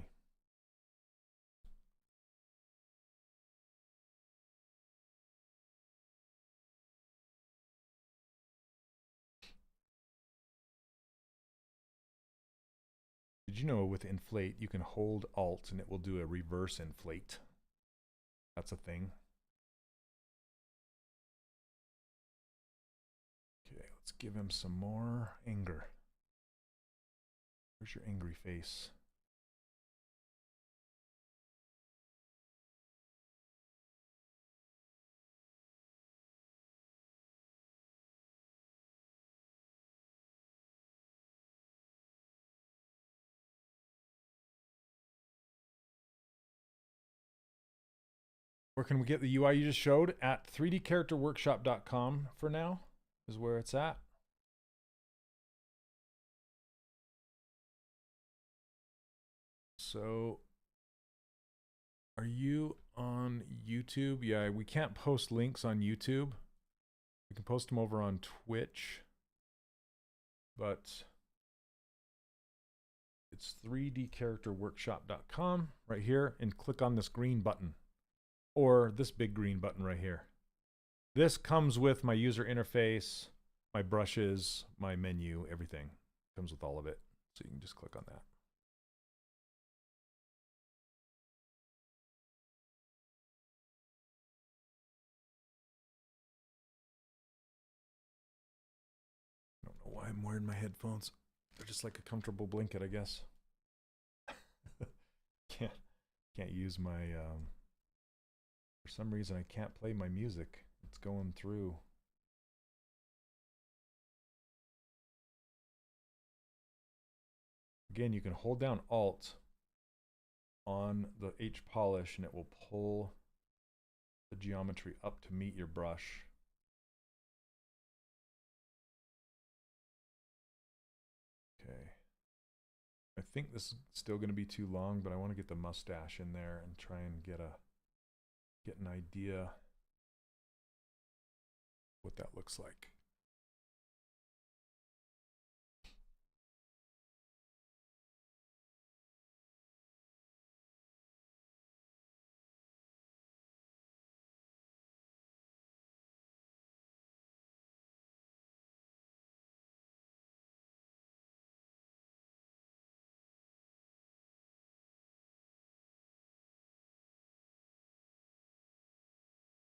A: Did you know with inflate, you can hold Alt and it will do a reverse inflate? That's a thing. Okay, let's give him some more anger. Where's your angry face? Where can we get the UI you just showed? At 3dcharacterworkshop.com for now is where it's at. So, are you on YouTube? Yeah, we can't post links on YouTube. We can post them over on Twitch. But it's 3dcharacterworkshop.com right here, and click on this green button. Or this big green button right here. This comes with my user interface, my brushes, my menu, everything. Comes with all of it. So you can just click on that. I don't know why I'm wearing my headphones. They're just like a comfortable blanket, I guess. Can't use my for some reason I can't play my music. It's going through. Again, you can hold down Alt on the H polish and it will pull the geometry up to meet your brush. think this is still going to be too long, but I want to get the mustache in there and try and get an idea what that looks like.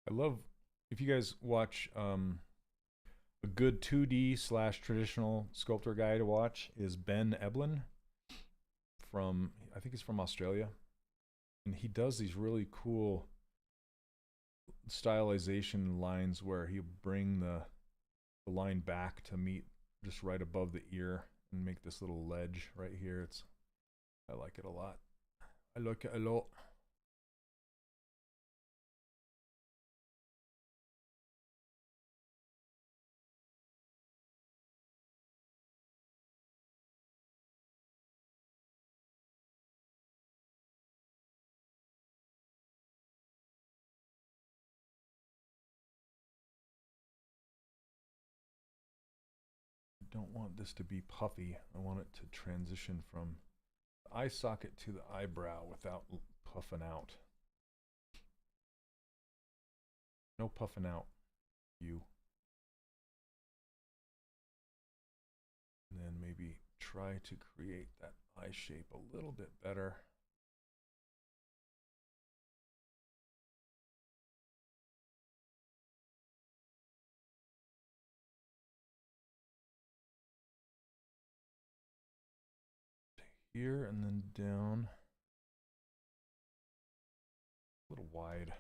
A: I love, if you guys watch a good 2D / traditional sculptor guy to watch is Ben Eblin from, I think he's from Australia. And he does these really cool stylization lines where he'll bring the line back to meet just right above the ear and make this little ledge right here. I like it a lot. I like it a lot. Don't want this to be puffy. I want it to transition from the eye socket to the eyebrow without puffing out. No puffing out, you. And then maybe try to create that eye shape a little bit better. Here and then down. A little wide.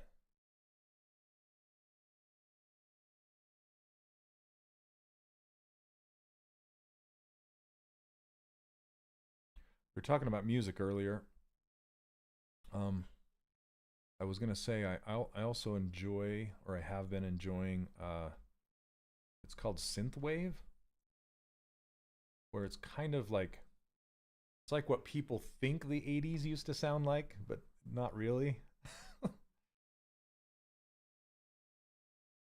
A: We were talking about music earlier. I was gonna say I also enjoy, or I have been enjoying, it's called Synthwave, where it's kind of like, it's like what people think the 80s used to sound like, but not really.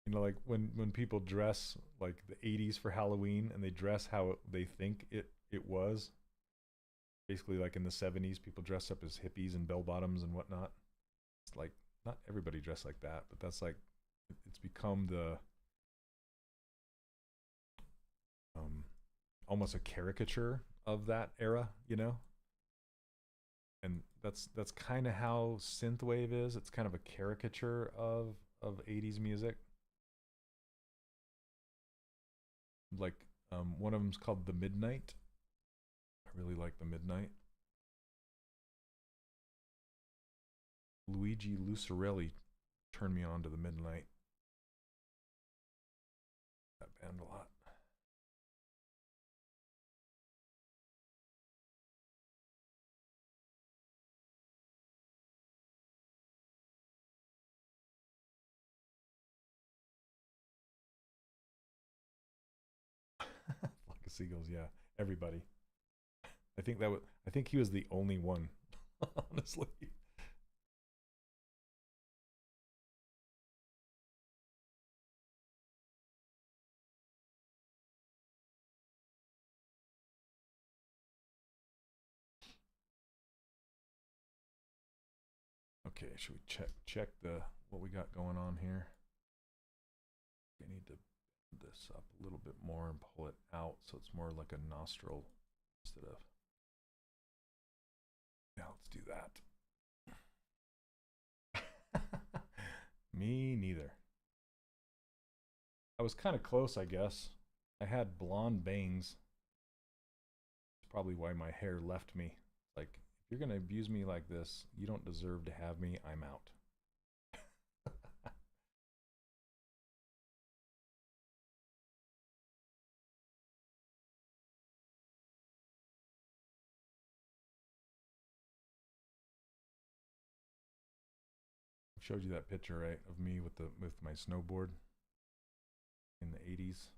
A: You know, like when people dress like the 80s for Halloween and they dress how they think it was. Basically, like in the 70s, people dress up as hippies and bell bottoms and whatnot. It's like, not everybody dressed like that, but that's like, it's become the almost a caricature of that era, you know? And that's kind of how synthwave is. It's kind of a caricature of 80s music. Like one of them's called The Midnight. I really like The Midnight. Luigi Lucarelli turned me on to The Midnight. That band a lot. Flock of Seagulls, yeah. Everybody. I think he was the only one, honestly. Okay, should we check the what we got going on here? I need to bend this up a little bit more and pull it out so it's more like a nostril instead of. Yeah, let's do that. Me neither. I was kind of close, I guess. I had blonde bangs. It's probably why my hair left me. Like, if you're gonna abuse me like this, you don't deserve to have me. I'm out. Showed you that picture, right, of me with my snowboard in the 80s.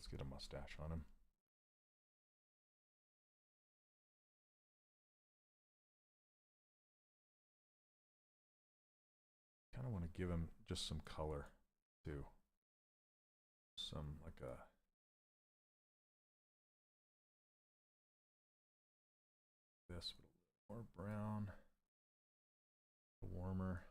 A: Let's get a mustache on him. Kind of want to give him just some color too. Some like a this, but a little more brown, warmer.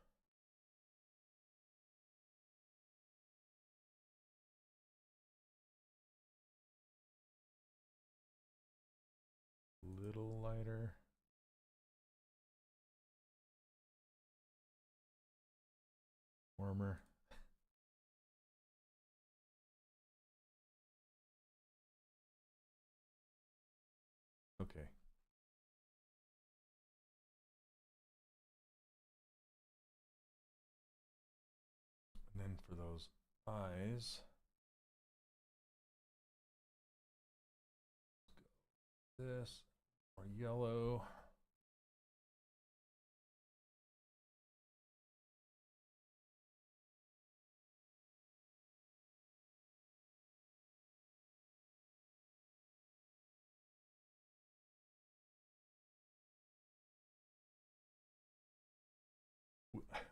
A: Little lighter. Warmer. Okay. And then for those eyes, let's go this, more yellow.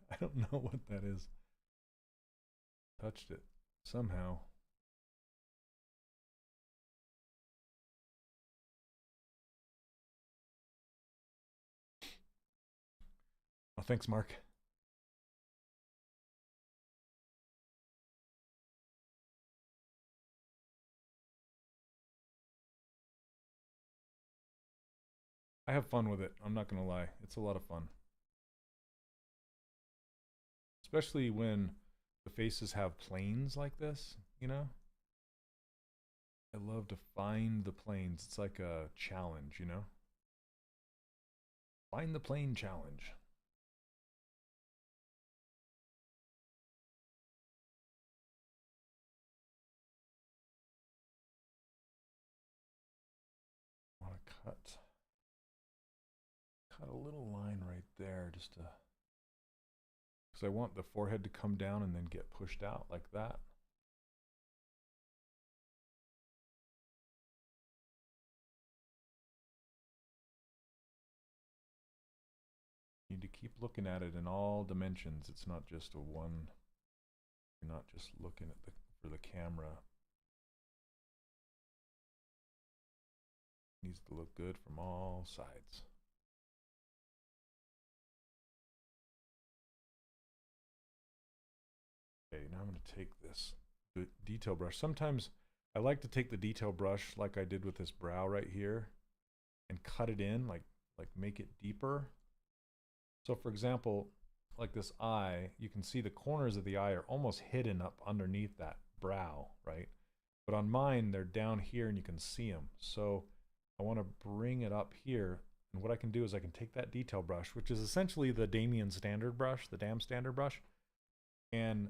A: I don't know what that is. Touched it somehow. Oh, thanks, Mark. I have fun with it. I'm not going to lie. It's a lot of fun. Especially when the faces have planes like this, you know? I love to find the planes. It's like a challenge, you know? Find the plane challenge. I want to cut a little line right there just to, because I want the forehead to come down and then get pushed out like that. You need to keep looking at it in all dimensions. It's not just a one, you're not just looking at for the camera. It needs to look good from all sides. Okay, now I'm going to take this detail brush. Sometimes I like to take the detail brush like I did with this brow right here and cut it in, like make it deeper. So for example, like this eye, you can see the corners of the eye are almost hidden up underneath that brow, right? But on mine, they're down here and you can see them. So I want to bring it up here. And what I can do is I can take that detail brush, which is essentially the Damien standard brush, the DAM standard brush, and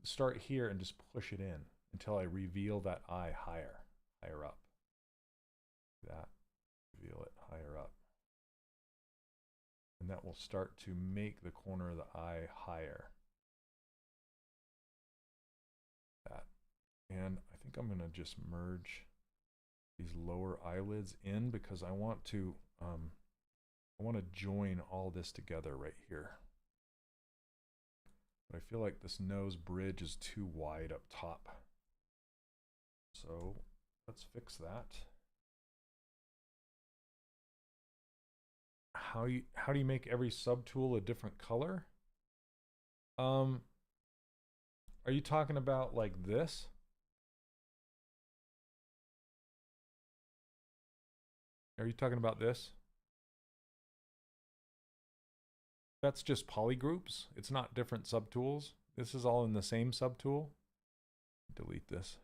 A: start here and just push it in until I reveal that eye higher up. That, reveal it higher up. And that will start to make the corner of the eye higher. That. And I think I'm going to just merge these lower eyelids in because I want to join all this together right here. But I feel like this nose bridge is too wide up top. So let's fix that. How do you make every subtool a different color? Are you talking about like this? Are you talking about this? That's just polygroups. It's not different subtools. This is all in the same subtool. Delete this.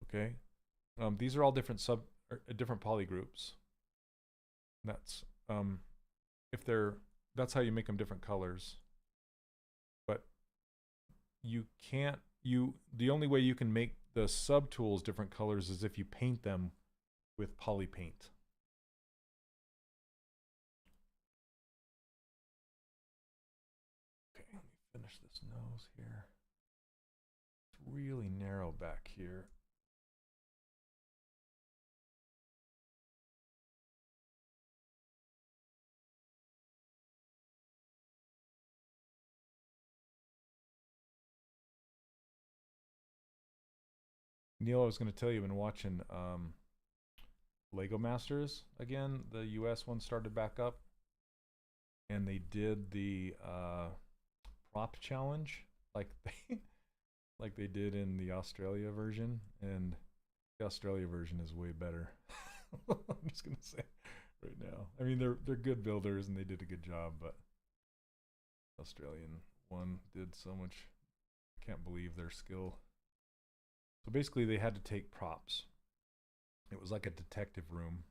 A: Okay. These are all different different polygroups. That's that's how you make them different colors. But you can't the only way you can make the subtools different colors is if you paint them with Polypaint. Okay, let me finish this nose here. really narrow back here. Neil, I was going to tell you, I've been watching Lego Masters again. The US one started back up, and they did the prop challenge like they did in the Australia version, and the Australia version is way better. I'm just gonna say right now. I mean, they're good builders and they did a good job, but Australian one did so much. I can't believe their skill. So basically, they had to take props. It was like a detective room,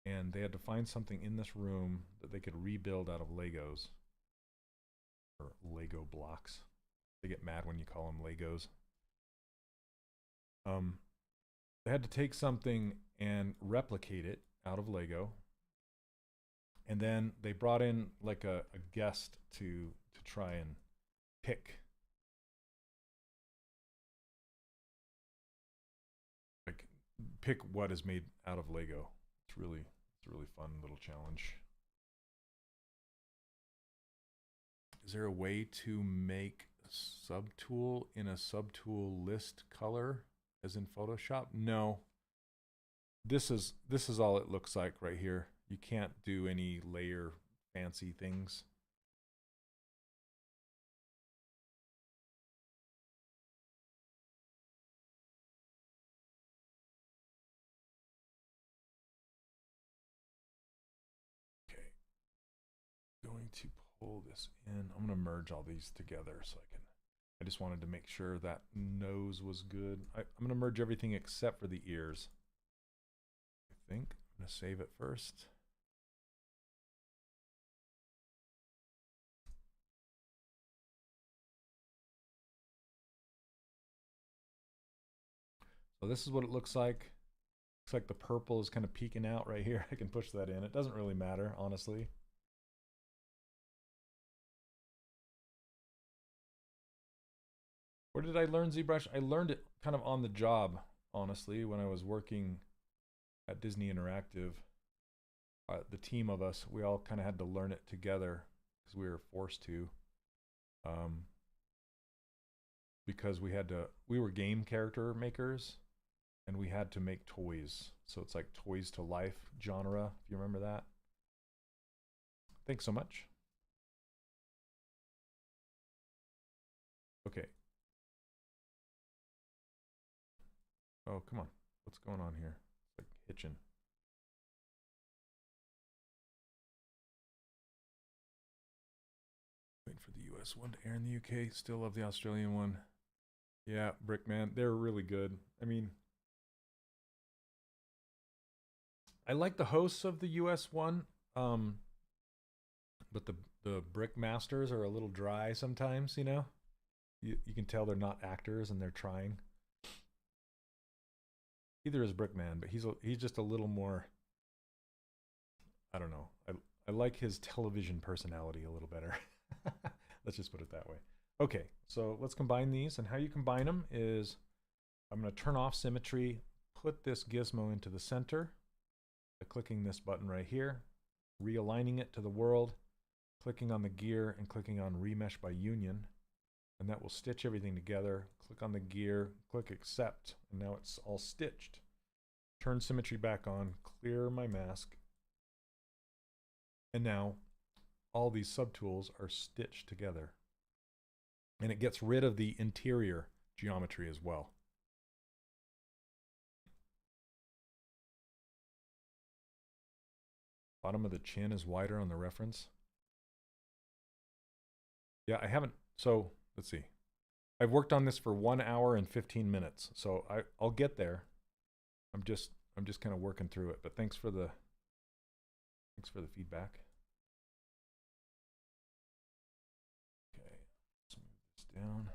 A: and they had to find something in this room that they could rebuild out of Legos or Lego blocks. They get mad when you call them Legos. They had to take something and replicate it out of Lego, and then they brought in like a guest to try and pick what is made out of Lego. It's a really fun little challenge. Is there a way to make a subtool in a subtool list color as in Photoshop? No. This is all it looks like right here. You can't do any layer fancy things. Okay. Going to pull this in. I'm going to merge all these together so I just wanted to make sure that nose was good. I'm going to merge everything except for the ears. I think I'm going to save it first. So this is what it looks like. Looks like the purple is kind of peeking out right here. I can push that in. It doesn't really matter, honestly. Where did I learn ZBrush? I learned it kind of on the job, honestly, when I was working at Disney Interactive. The team of us, we all kind of had to learn it together because we were forced to. Because we were game character makers, and we had to make toys. So it's like toys to life genre, if you remember that. Thanks so much. Okay. Oh, come on. What's going on here? It's like hitching. Waiting for the US one to air in the UK. Still love the Australian one. Yeah, Brickman. They're really good. I mean, I like the hosts of the US one, but the Brick Masters are a little dry sometimes, you know? You can tell they're not actors and they're trying. Either is Brickman, but he's just a little more, I don't know. I like his television personality a little better. Let's just put it that way. Okay, so let's combine these, and how you combine them is I'm going to turn off symmetry, put this gizmo into the center by clicking this button right here, realigning it to the world, clicking on the gear, and clicking on remesh by union, and that will stitch everything together. Click on the gear, click accept, and now it's all stitched. Turn symmetry back on, clear my mask, and now all these subtools are stitched together. And it gets rid of the interior geometry as well. Bottom of the chin is wider on the reference. Yeah, I haven't, so let's see. I've worked on this for 1 hour and 15 minutes, so I'll get there. I'm just kind of working through it, but thanks for the feedback. Okay, let's move this down.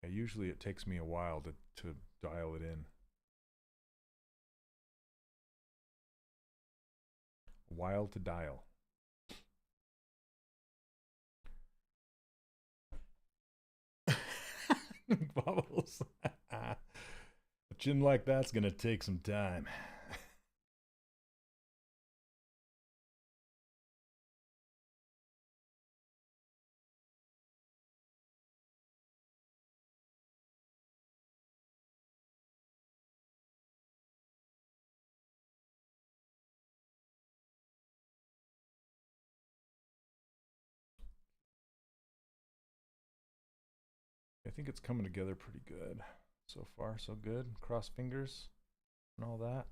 A: Yeah, usually it takes me a while to dial it in. A while to dial. Bubbles. A chin like that's gonna take some time. I think it's coming together pretty good. So far, so good. Cross fingers and all that.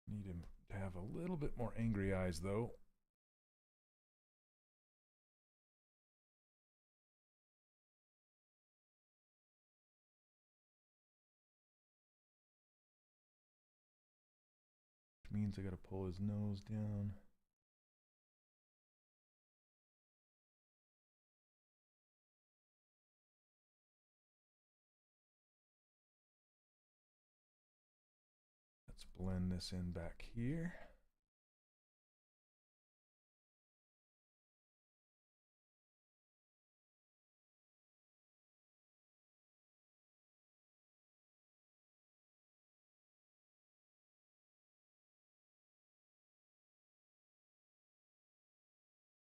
A: Need him to have a little bit more angry eyes, though. Which means I gotta pull his nose down. Let's blend this in back here.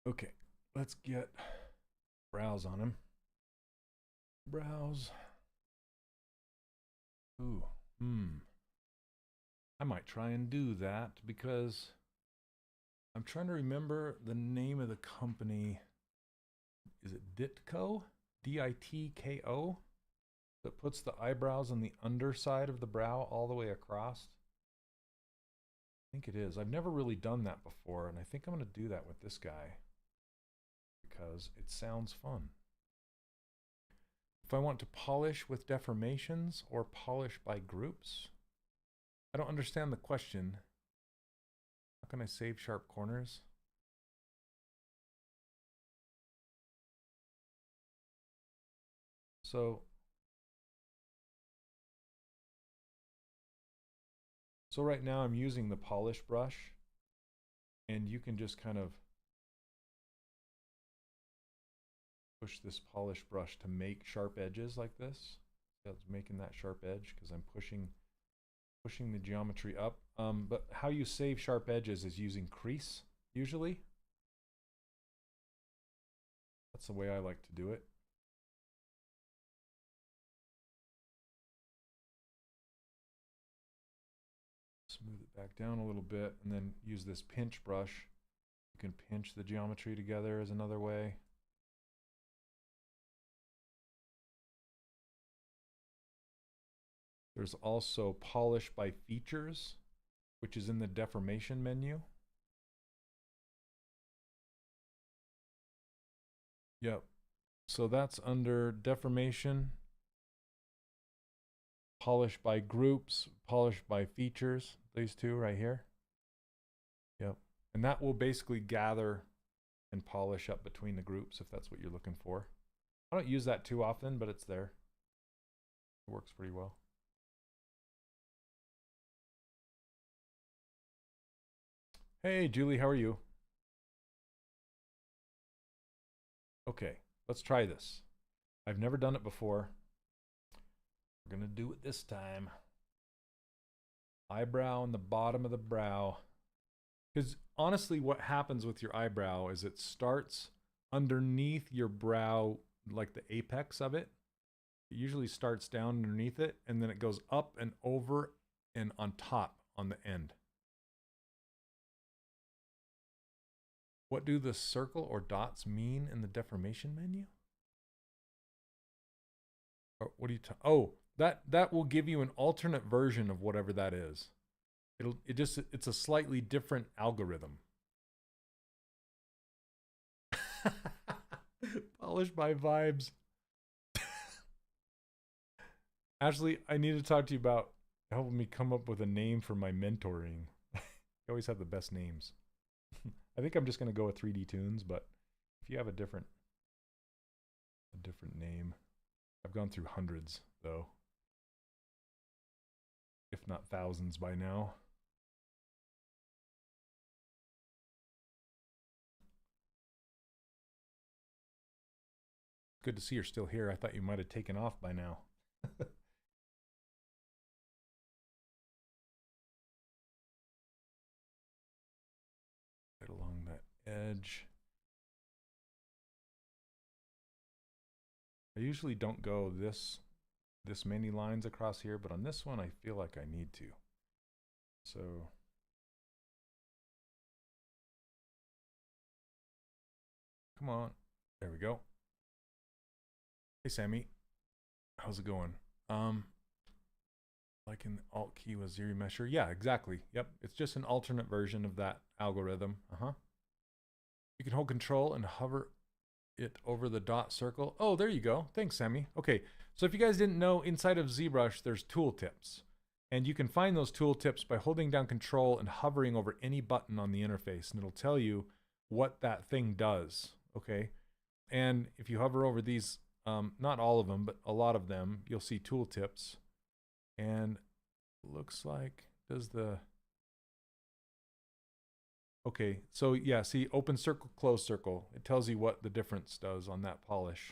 A: Okay, let's get brows on him. Brows. Ooh, I might try and do that because I'm trying to remember the name of the company. Is it Ditko? D-I-T-K-O? That puts the eyebrows on the underside of the brow all the way across. I think it is. I've never really done that before, and I think I'm going to do that with this guy because it sounds fun. If I want to polish with deformations or polish by groups, I don't understand the question. How can I save sharp corners? So right now I'm using the polish brush, and you can just kind of push this polish brush to make sharp edges like this. That's making that sharp edge because I'm pushing the geometry up. But how you save sharp edges is using crease, usually. That's the way I like to do it. Smooth it back down a little bit, and then use this pinch brush. You can pinch the geometry together as another way. There's also polish by features, which is in the deformation menu. Yep. So that's under deformation, polish by groups, polish by features, these two right here. Yep. And that will basically gather and polish up between the groups if that's what you're looking for. I don't use that too often, but it's there. It works pretty well. Hey, Julie, how are you? Okay, let's try this. I've never done it before. We're gonna do it this time. Eyebrow on the bottom of the brow. Because honestly, what happens with your eyebrow is it starts underneath your brow, like the apex of it. It usually starts down underneath it, and then it goes up and over and on top on the end. What do the circle or dots mean in the deformation menu? Or what do you oh, that will give you an alternate version of whatever that is. It's a slightly different algorithm. Polish by vibes. Ashley, I need to talk to you about helping me come up with a name for my mentoring. You always have the best names. I think I'm just going to go with 3D Tunes, but if you have a different name. I've gone through hundreds, though. If not thousands by now. Good to see you're still here. I thought you might have taken off by now. Right along that edge. I usually don't go this many lines across here, but on this one I feel like I need to. So come on. There we go. Hey Sammy. How's it going? Like in the Alt key with ZBrush. Yeah, exactly. Yep. It's just an alternate version of that algorithm. You can hold Control and hover it over the dot circle. Oh, there you go. Thanks, Sammy. Okay, so if you guys didn't know, inside of ZBrush, there's tooltips. And you can find those tooltips by holding down Control and hovering over any button on the interface, and it'll tell you what that thing does, okay? And if you hover over these, not all of them, but a lot of them, you'll see tooltips. And looks like, does the... Okay, so yeah, see, open circle, close circle. It tells you what the difference does on that polish.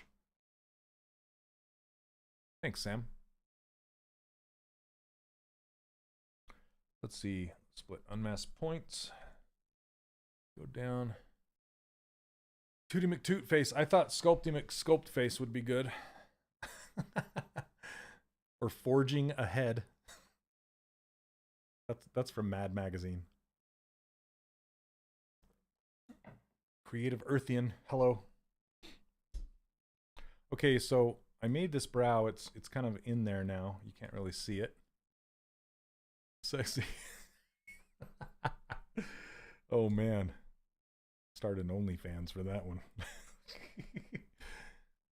A: Thanks, Sam. Let's see, split unmasked points. Go down. Tooty McToot face. I thought Sculpty McSculpt face would be good. Or forging ahead. That's from Mad Magazine. Creative Earthian, hello. Okay, so I made this brow. It's kind of in there now. You can't really see it. Sexy. Oh man. Start an OnlyFans for that one.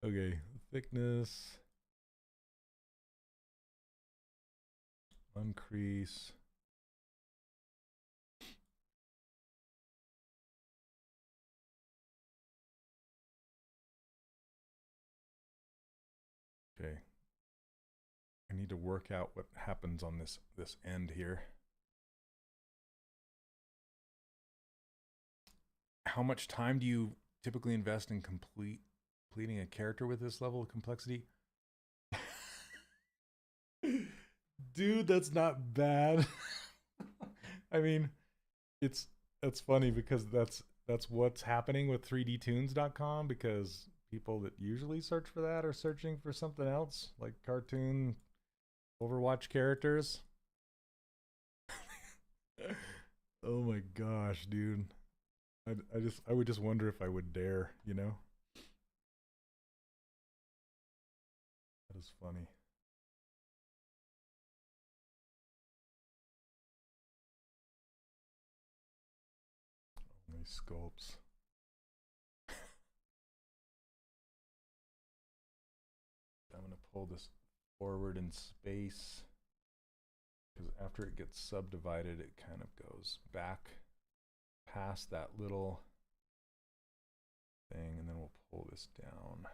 A: Okay, thickness. Uncrease. Okay. I need to work out what happens on this end here. How much time do you typically invest in completing a character with this level of complexity? Dude, that's not bad. I mean, that's funny because that's what's happening with 3dtunes.com, because people that usually search for that are searching for something else, like cartoon Overwatch characters. Oh my gosh, dude. I would just wonder if I would dare, you know? That is funny. Only sculpts. I'm gonna pull this forward in space, because after it gets subdivided, it kind of goes back past that little thing, and then we'll pull this down.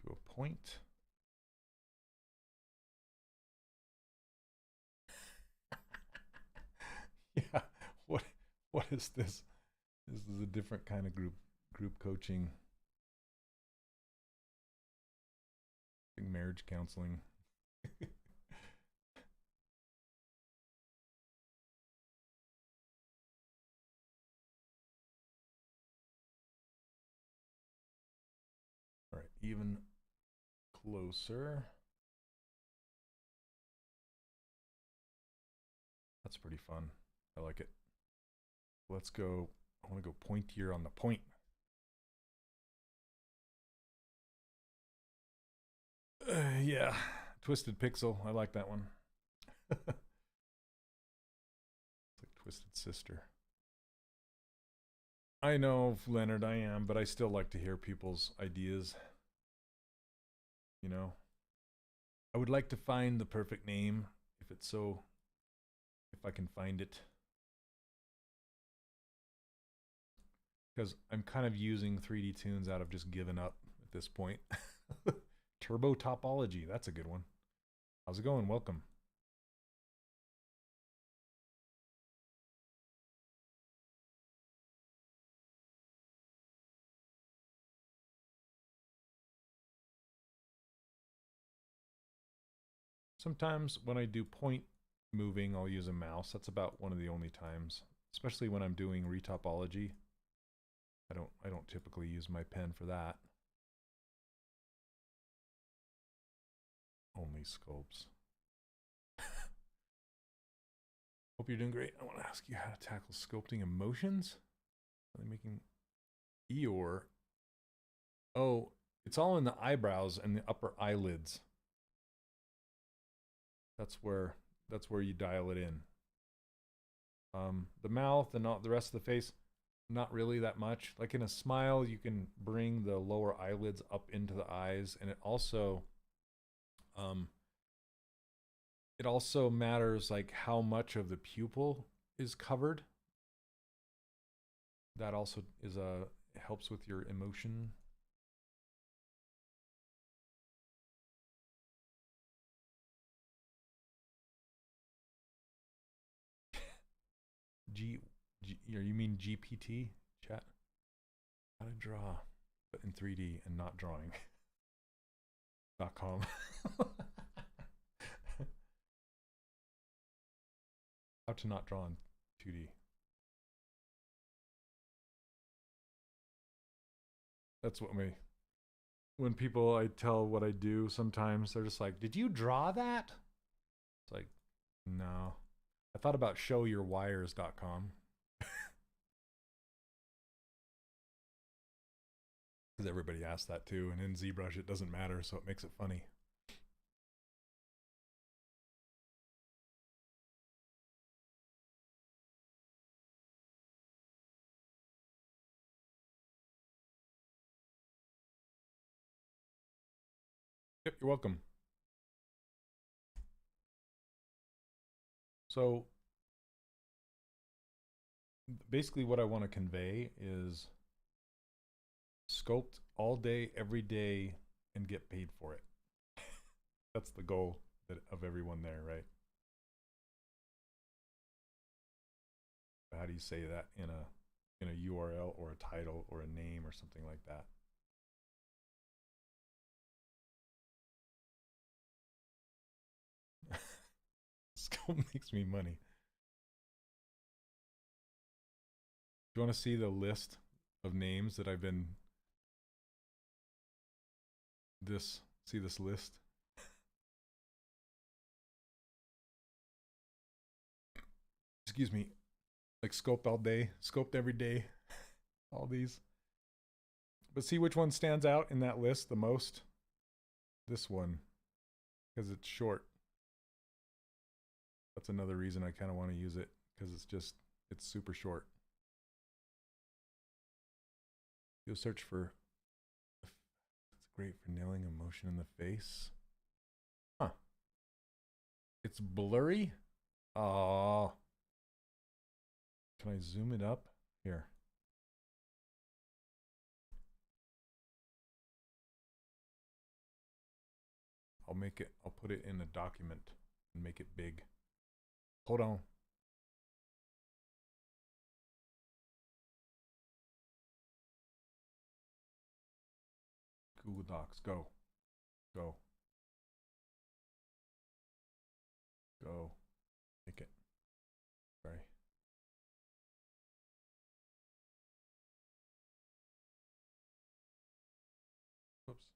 A: To a point. Yeah, what is this? This is a different kind of group coaching. Marriage counseling. All right, even closer. That's pretty fun. I like it. Let's go. I want to go pointier on the point. Yeah, Twisted Pixel. I like that one. It's like Twisted Sister. I know, Leonard, I am, but I still like to hear people's ideas. You know? I would like to find the perfect name, if I can find it. Because I'm kind of using 3D Tunes out of just giving up at this point. Turbo Topology, that's a good one. How's it going? Welcome. Sometimes when I do point moving, I'll use a mouse. That's about one of the only times, especially when I'm doing retopology. I don't typically use my pen for that. Only sculpts. Hope you're doing great. I want to ask you how to tackle sculpting emotions. Are they making Eeyore? Oh, it's all in the eyebrows and the upper eyelids. That's where you dial it in. The mouth and all the rest of the face, not really that much. Like in a smile, you can bring the lower eyelids up into the eyes, and it also matters like how much of the pupil is covered. That also is helps with your emotion. You mean GPT chat? How to draw, but in 3D and not drawing. .com. How to not draw in 2D. That's what when people I tell what I do, sometimes they're just like, "Did you draw that?" It's like, no. I thought about showyourwires.com. Because everybody asks that too, and in ZBrush it doesn't matter, so it makes it funny. Yep, you're welcome. So basically what I want to convey is sculpt all day, every day, and get paid for it. That's the goal of everyone there, right? How do you say that in a URL or a title or a name or something like that? Sculpt makes me money. Do you want to see the list of names that I've been see this list? Excuse me. Like sculpt all day, sculpt every day, all these. But see which one stands out in that list the most? This one, because it's short. That's another reason I kind of want to use it, because it's super short. You'll search for, it's great for nailing emotion in the face. Huh. It's blurry? Oh. Can I zoom it up? Here. I'll put it in a document and make it big. Hold on. Google Docs, go. Go. Go. Make it. Sorry. Oops.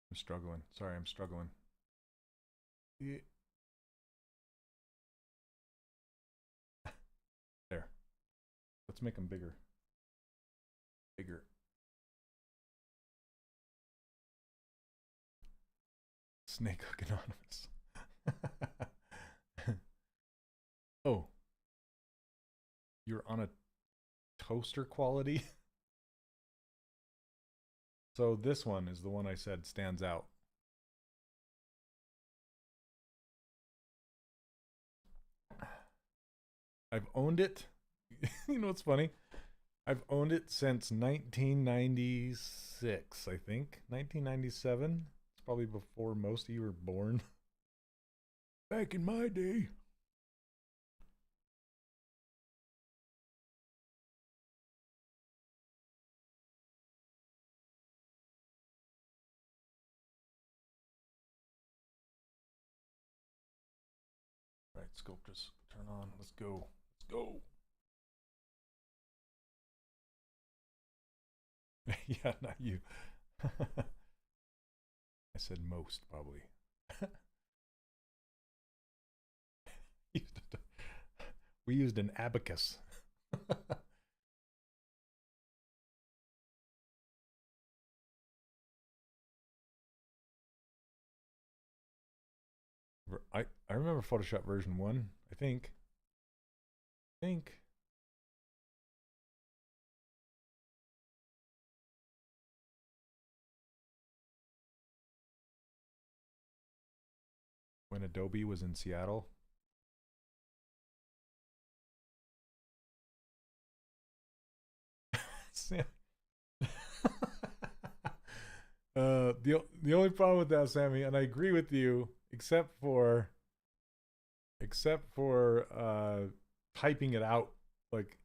A: I'm struggling. Sorry, I'm struggling. Yeah. There. Let's make them bigger. Bigger. Snake Hook Anonymous. Oh. You're on a toaster quality? So this one is the one I said stands out. I've owned it. You know what's funny? I've owned it since 1996, I think. 1997. It's probably before most of you were born. Back in my day. Sculptors, turn on. Let's go. Let's go. Yeah, not you. I said most, probably. We used an abacus. I remember Photoshop version 1, I think. When Adobe was in Seattle. The only problem with that, Sammy, and I agree with you, except for typing it out like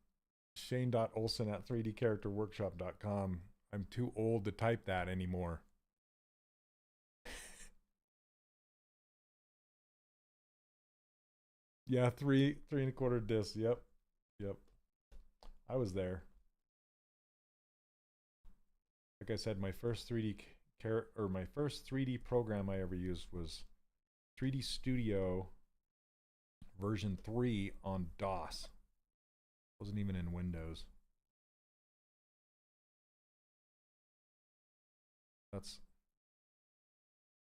A: Shane.Olson at 3dcharacterworkshop.com. I'm too old to type that anymore. Yeah, 3.25 discs. Yep. I was there. Like I said, my first 3D program I ever used was 3D Studio version 3 on DOS. Wasn't even in Windows. I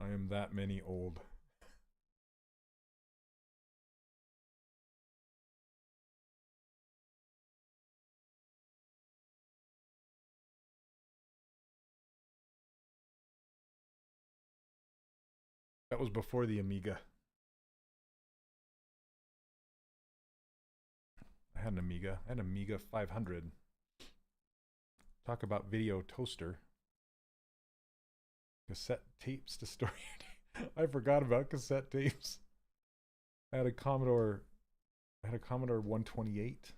A: am that many old. That was before the Amiga. I had an Amiga. I had an Amiga 500. Talk about video toaster. Cassette tapes to store your I forgot about cassette tapes. I had a Commodore 128. It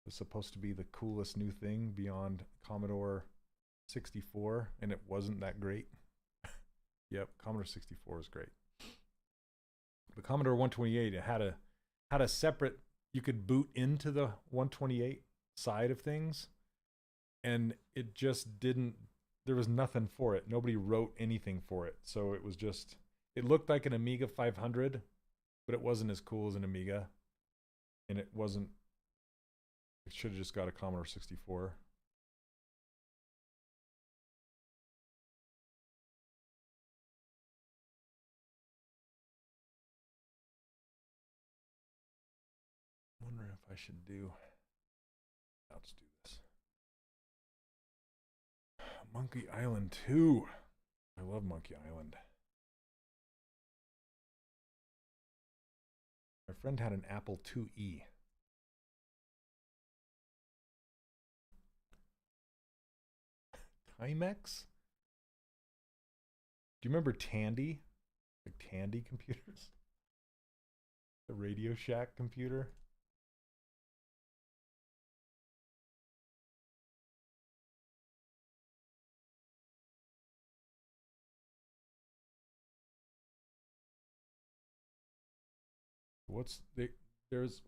A: was supposed to be the coolest new thing beyond Commodore 64, and it wasn't that great. Yep, Commodore 64 was great. The Commodore 128, it had a separate, you could boot into the 128 side of things, and it just didn't, there was nothing for it. Nobody wrote anything for it. So it was just, it looked like an Amiga 500, but it wasn't as cool as an Amiga. And it wasn't, it should have just got a Commodore 64. Wondering if I should do, let's do this. Monkey Island 2. I love Monkey Island. My friend had an Apple IIe. Timex? Do you remember Tandy? Like Tandy computers? The Radio Shack computer?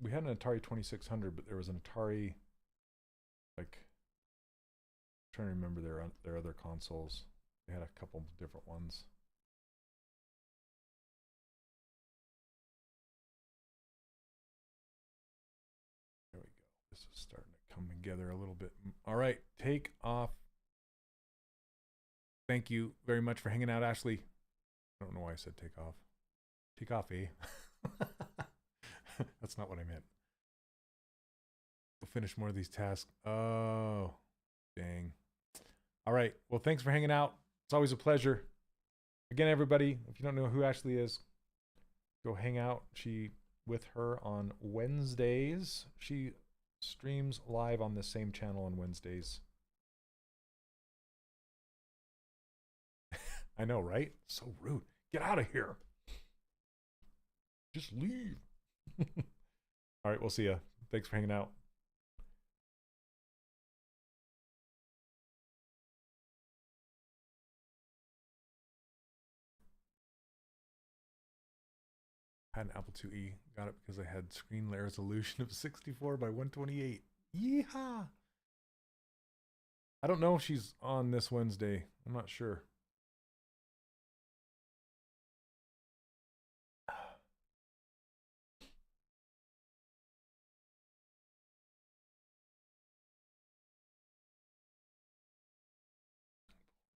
A: We had an Atari 2600, but there was an Atari, like, I'm trying to remember their other consoles. They had a couple different ones. There we go. This is starting to come together a little bit. All right, take off. Thank you very much for hanging out, Ashley. I don't know why I said take off. Take off, eh? That's not what I meant. We'll finish more of these tasks. Oh, dang. All right. Well, thanks for hanging out. It's always a pleasure. Again, everybody, if you don't know who Ashley is, go hang out with her on Wednesdays. She streams live on the same channel on Wednesdays. I know, right? So rude. Get out of here. Just leave. All right, we'll see ya. Thanks for hanging out. I had an Apple IIe. Got it because I had screen resolution of 64 by 128. Yeehaw! I don't know if she's on this Wednesday. I'm not sure.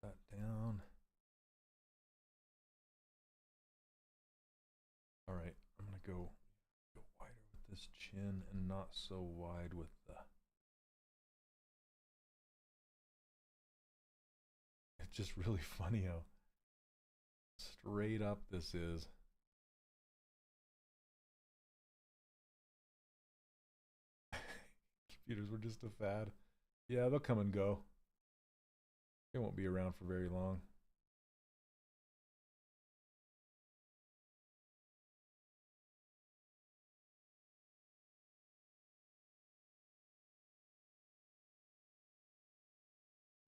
A: That down. All right, I'm gonna go wider with this chin and not so wide with the. It's just really funny how straight up this is. Computers were just a fad. Yeah, they'll come and go. They won't be around for very long.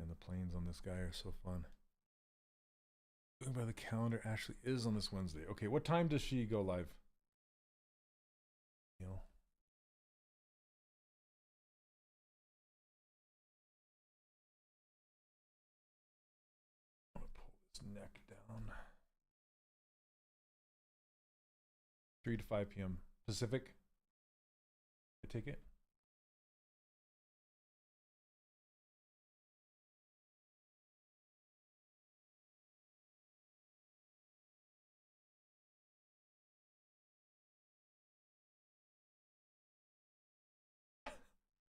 A: And the planes on this guy are so fun. Going by the calendar, Ashley is on this Wednesday. Okay, what time does she go live? Neil. I'm gonna pull this neck down. 3 to 5 p.m. Pacific. I take it.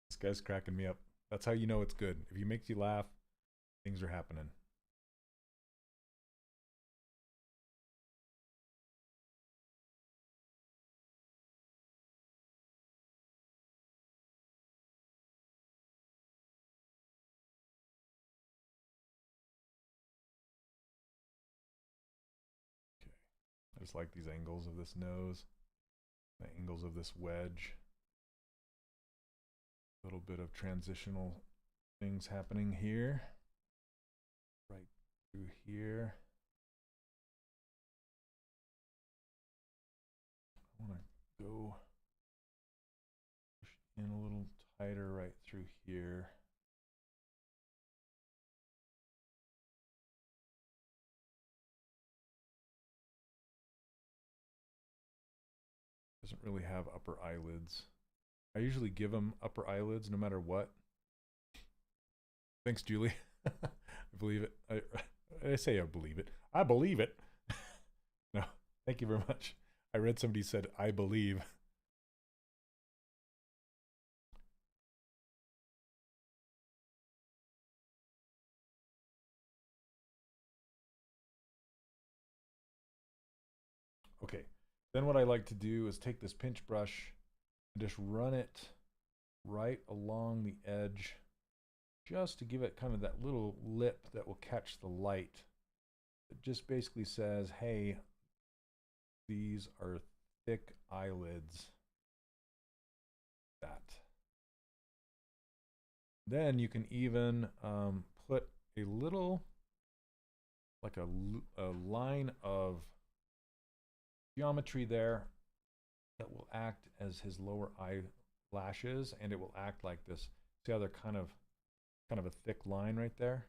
A: This guy's cracking me up. That's how you know it's good. If he makes you laugh, things are happening. Okay. I just like these angles of this nose, the angles of this wedge. A little bit of transitional things happening here. Right through here. I want to go push in a little tighter right through here. Doesn't really have upper eyelids. I usually give them upper eyelids no matter what. Thanks, Julie. I believe it. I say I believe it. I believe it. No, thank you very much. I read somebody said, I believe. Okay, then what I like to do is take this pinch brush and just run it right along the edge, just to give it kind of that little lip that will catch the light. It just basically says, hey, these are thick eyelids. That. Then you can even put a little, like a line of geometry there that will act as his lower eyelashes, and it will act like this. See how they're kind of a thick line right there?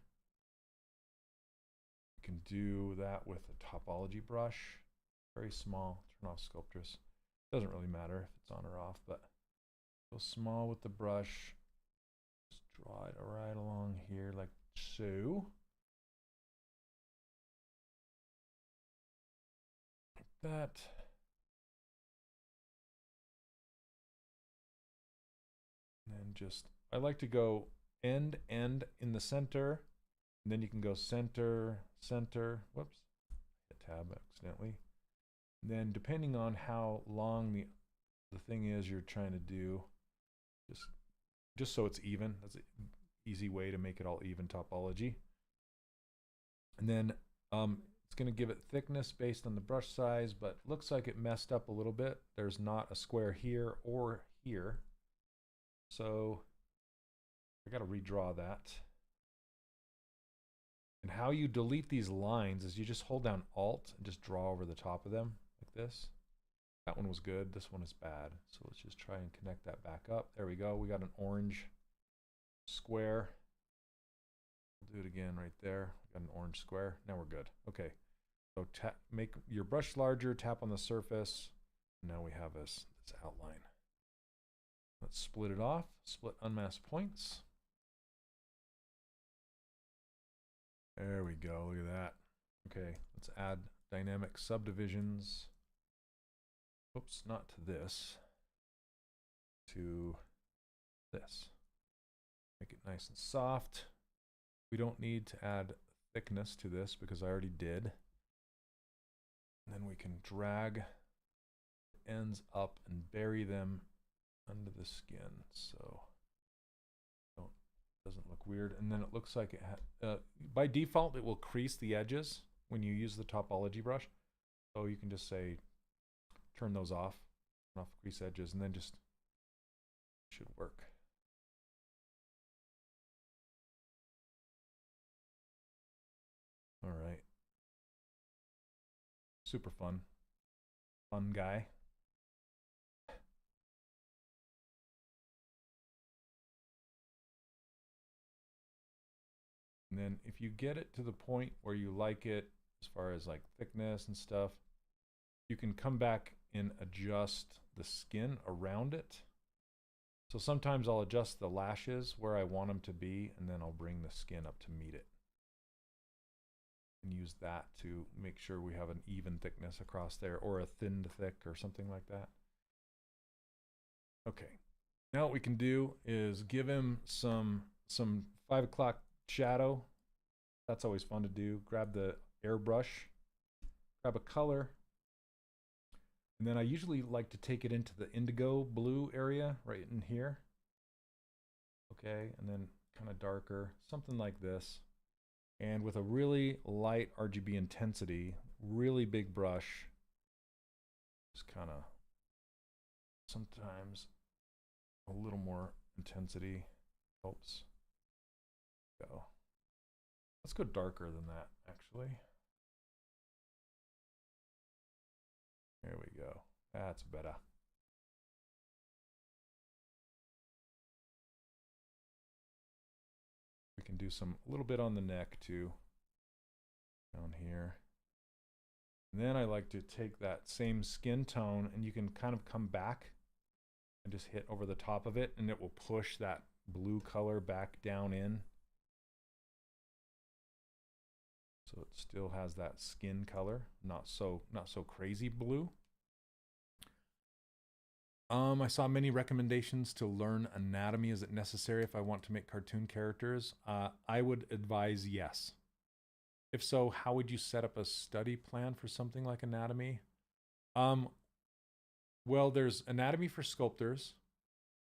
A: You can do that with a topology brush, very small. Turn off Sculptress. Doesn't really matter if it's on or off, but go small with the brush. Just draw it right along here like so. Like that. And then just, I like to go end in the center, and then you can go center, whoops, hit tab accidentally. And then depending on how long the thing is you're trying to do, just so it's even, that's an easy way to make it all even topology. And then it's going to give it thickness based on the brush size, but looks like it messed up a little bit. There's not a square here or here. So I got to redraw that. And how you delete these lines is you just hold down Alt and just draw over the top of them like this. That one was good. This one is bad. So let's just try and connect that back up. There we go. We got an orange square. We'll do it again right there. We got an orange square. Now we're good. Okay. So make your brush larger, tap on the surface. Now we have this outline. Let's split it off. Split unmasked points. There we go. Look at that. Okay. Let's add dynamic subdivisions. Oops, not to this. To this. Make it nice and soft. We don't need to add thickness to this because I already did. And then we can drag ends up and bury them under the skin, so it doesn't look weird. And then it looks like it by default it will crease the edges when you use the topology brush. So you can just say turn those off, turn off crease edges, and then just should work. All right. Super fun. Fun guy. And then if you get it to the point where you like it, as far as like thickness and stuff, you can come back and adjust the skin around it. So sometimes I'll adjust the lashes where I want them to be, and then I'll bring the skin up to meet it. And use that to make sure we have an even thickness across there, or a thinned thick or something like that. Okay, now what we can do is give him some 5 o'clock shadow. That's always fun to do. Grab the airbrush, grab a color, and then I usually like to take it into the indigo blue area right in here. Okay, and then kind of darker, something like this. And with a really light RGB intensity, really big brush, just kind of sometimes a little more intensity helps. Go. Let's go darker than that, actually. There we go. That's better. We can do a little bit on the neck too, down here. And then I like to take that same skin tone, and you can kind of come back and just hit over the top of it, and it will push that blue color back down in. So it still has that skin color, not so crazy blue. I saw many recommendations to learn anatomy. Is it necessary if I want to make cartoon characters? I would advise yes. If so, how would you set up a study plan for something like anatomy? Well, there's anatomy for sculptors.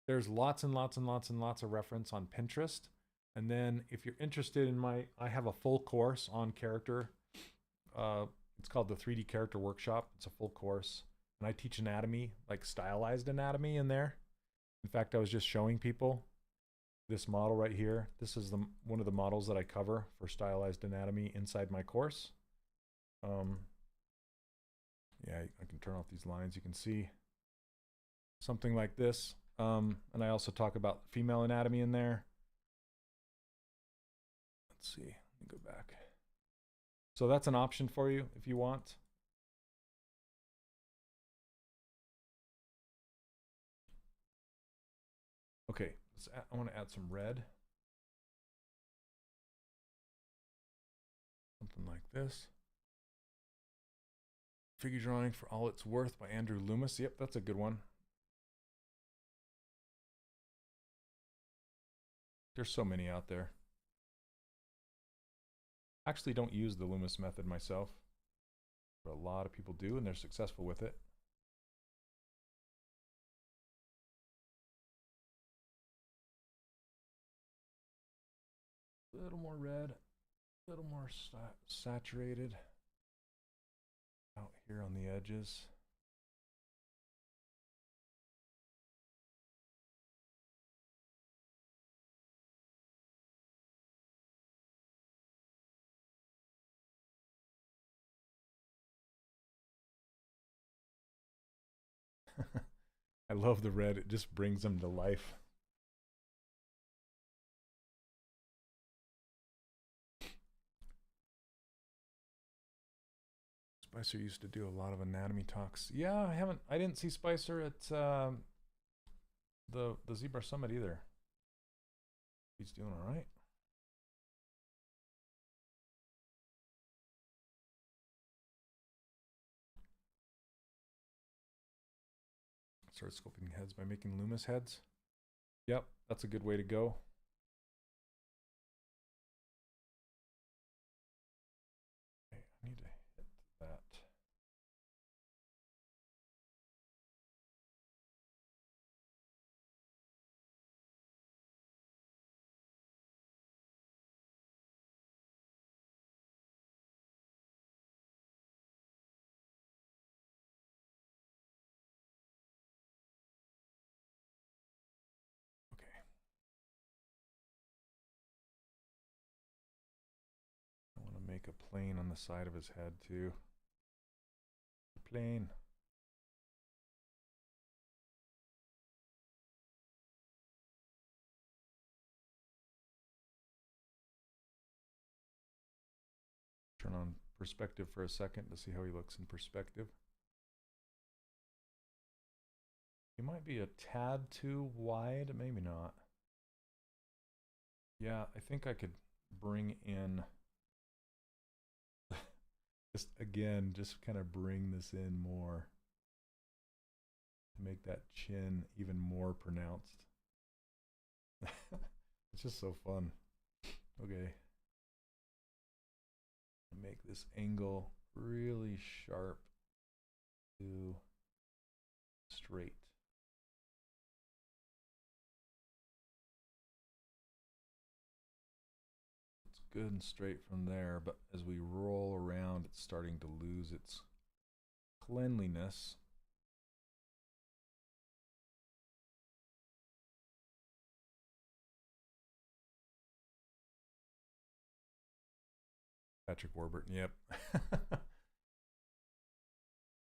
A: There's lots and lots and lots and lots of reference on Pinterest. And then if you're interested in I have a full course on character. It's called the 3D Character Workshop. It's a full course. And I teach anatomy, like stylized anatomy in there. In fact, I was just showing people this model right here. This is one of the models that I cover for stylized anatomy inside my course. Yeah, I can turn off these lines. You can see something like this. And I also talk about female anatomy in there. Let's see, let me go back. So that's an option for you if you want. Okay, I want to add some red. Something like this. Figure Drawing for All It's Worth by Andrew Loomis. Yep, that's a good one. There's so many out there. I actually don't use the Loomis method myself, but a lot of people do, and they're successful with it. A little more red, a little more saturated out here on the edges. I love the red. It just brings them to life. Spicer used to do a lot of anatomy talks. Yeah, I didn't see Spicer at the ZBrush Summit either. He's doing all right. Start sculpting heads by making Loomis heads. Yep, that's a good way to go. Okay, I need to hit that. Make a plane on the side of his head too. Plane. Turn on perspective for a second to see how he looks in perspective. He might be a tad too wide, maybe not. Yeah, I think I could bring in just kind of bring this in more to make that chin even more pronounced. It's just so fun. Okay. Make this angle really sharp to straight. Good and straight from there, but as we roll around, it's starting to lose its cleanliness. Patrick Warburton, yep.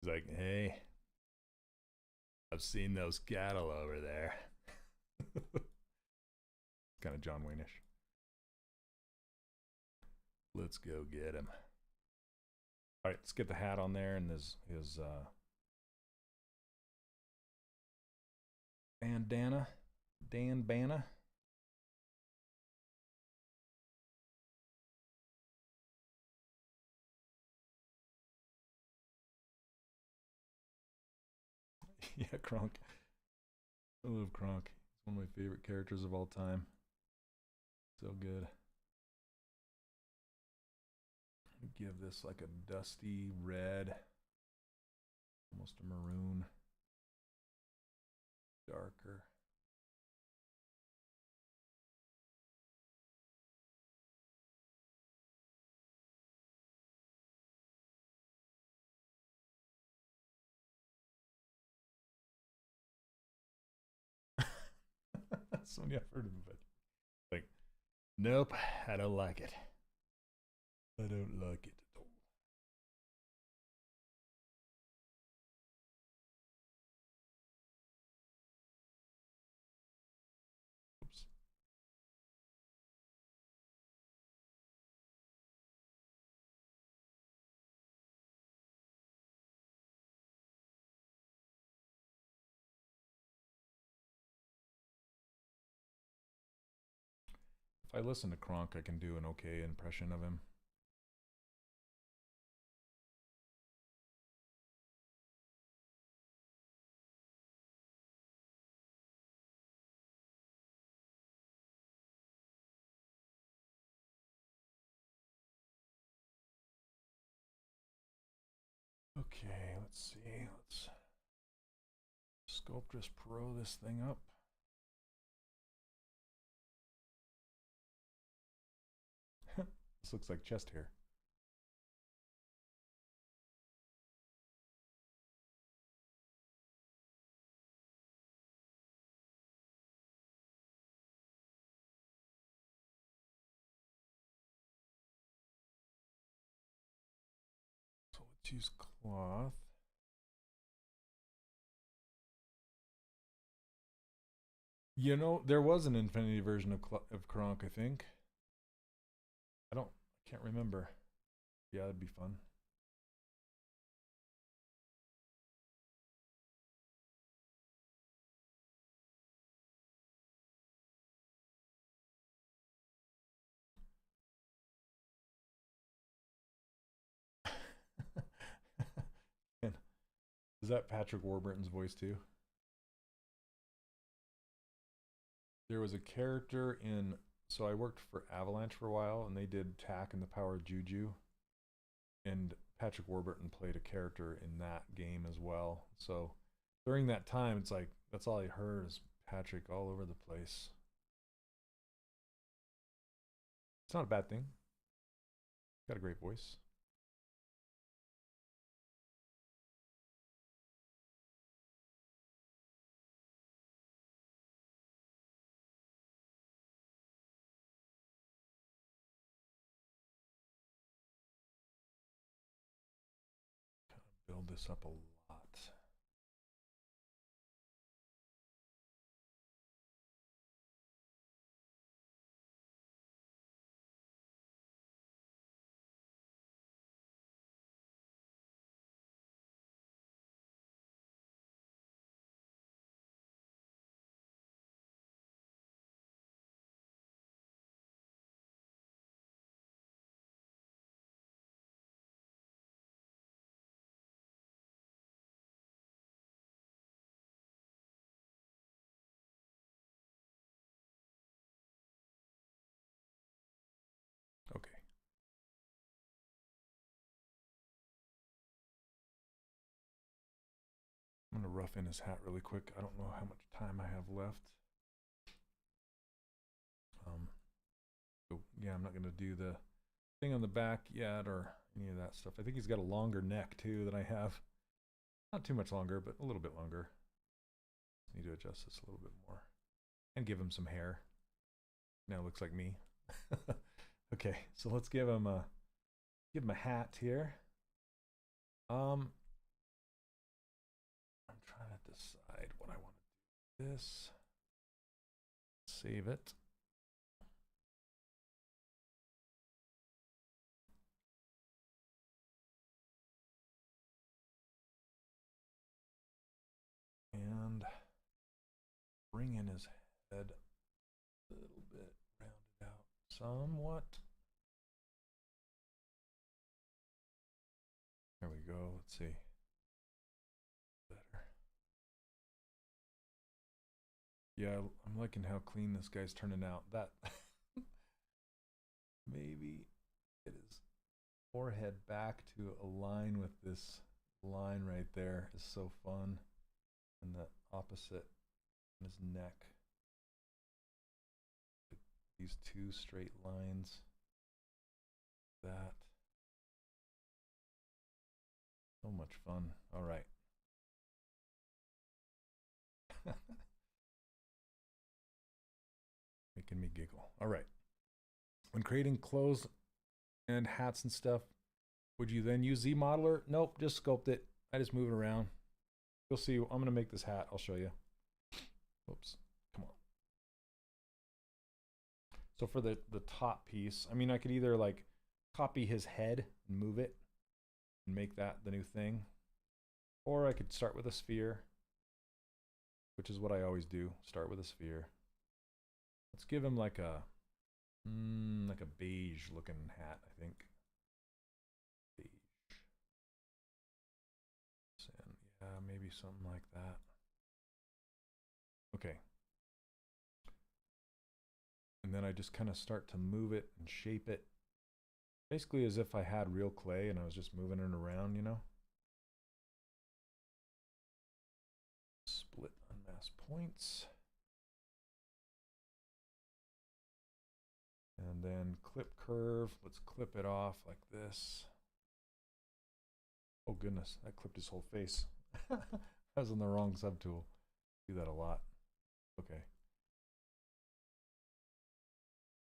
A: He's like, hey, I've seen those cattle over there. Kind of John Wayne-ish. Let's go get him. All right, let's get the hat on there and his bandana, Dan Bana. Yeah, Kronk. I love Kronk. He's one of my favorite characters of all time. So good. Give this like a dusty red, almost a maroon, darker. Sonia, I've heard of him, but like, nope, I don't like it. I don't like it at all. Oops. If I listen to Kronk, I can do an okay impression of him. Okay, let's see. Let's Sculptress Pro this thing up. This looks like chest hair. So let's use cloth. You know, there was an Infinity version of Kronk, I think. I can't remember. Yeah, that'd be fun. Is that Patrick Warburton's voice too? There was a character in, so I worked for Avalanche for a while, and they did Tak and the Power of Juju, and Patrick Warburton played a character in that game as well. So during that time, it's like that's all I heard is Patrick all over the place. It's not a bad thing. Got a great voice. Build this up a lot. Okay. I'm going to rough in his hat really quick. I don't know how much time I have left. So yeah, I'm not going to do the thing on the back yet or any of that stuff. I think he's got a longer neck too than I have. Not too much longer, but a little bit longer. Need to adjust this a little bit more and give him some hair. Now it looks like me. Okay, so let's give him a hat here. I'm trying to decide what I want to do with this. Save it. And bring in his head a little bit, round it out somewhat. There we go. Let's see. Better. Yeah, I'm liking how clean this guy's turning out. That maybe get his forehead back to align with this line right there is so fun. And the opposite on his neck. These two straight lines. That. So much fun. All right. Making me giggle. All right. When creating clothes and hats and stuff, would you then use ZModeler? Nope, just sculpt it. I just move it around. You'll see. I'm going to make this hat. I'll show you. Whoops. Come on. So for the top piece, I mean, I could either like copy his head and move it and make that the new thing. Or I could start with a sphere, which is what I always do. Start with a sphere. Let's give him like a beige looking hat, I think. Beige. And yeah, maybe something like that. Okay. And then I just kind of start to move it and shape it. Basically as if I had real clay and I was just moving it around, you know. Split unmask points. And then clip curve. Let's clip it off like this. Oh goodness, that clipped his whole face. I was on the wrong subtool. Do that a lot. Okay.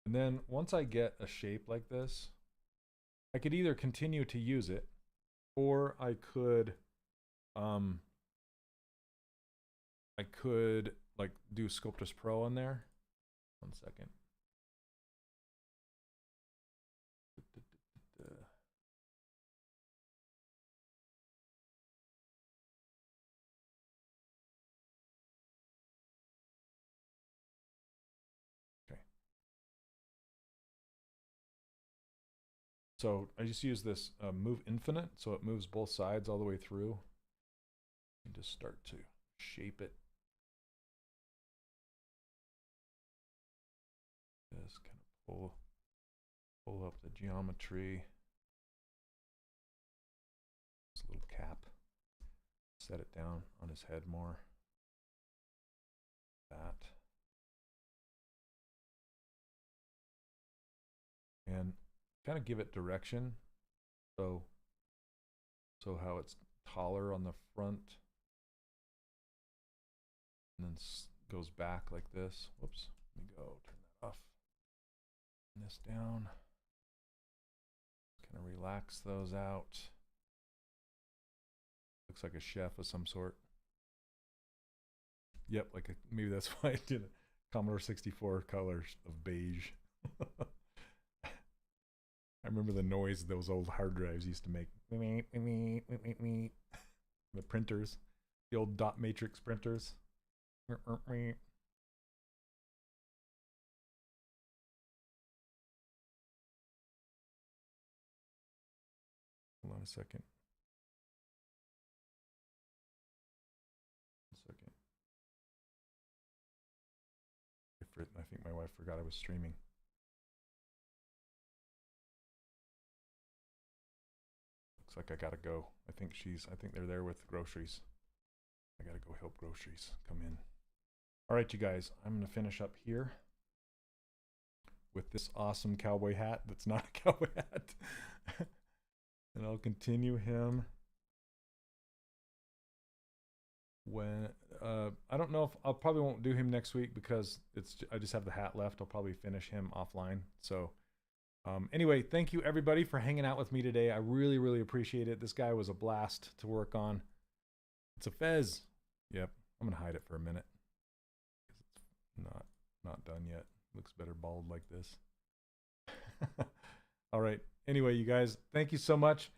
A: And then once I get a shape like this, I could either continue to use it, or I could like do Sculptris Pro on there. 1 second. Okay. So I just use this move infinite, so it moves both sides all the way through. And just start to shape it. Just kind of pull up the geometry. This little cap. Set it down on his head more. That. And kind of give it direction. So how it's taller on the front. And then goes back like this. Whoops. Let me go turn that off. Turn this down. Kind of relax those out. Looks like a chef of some sort. Yep, like maybe that's why I did it. Commodore 64 colors of beige. I remember the noise those old hard drives used to make. The printers, the old dot matrix printers. Hold on a second. 1 second. I think my wife forgot I was streaming. Looks like I gotta go. I think they're there with groceries. I gotta go help groceries come in. All right, you guys, I'm gonna finish up here with this awesome cowboy hat that's not a cowboy hat. And I'll continue him when I don't know if I'll probably won't do him next week because I just have the hat left. I'll probably finish him offline. So anyway, thank you everybody for hanging out with me today. I really appreciate it. This guy was a blast to work on. It's a fez. Yep, I'm gonna hide it for a minute. It's not done yet. Looks better bald like this. All right. Anyway, you guys, thank you so much.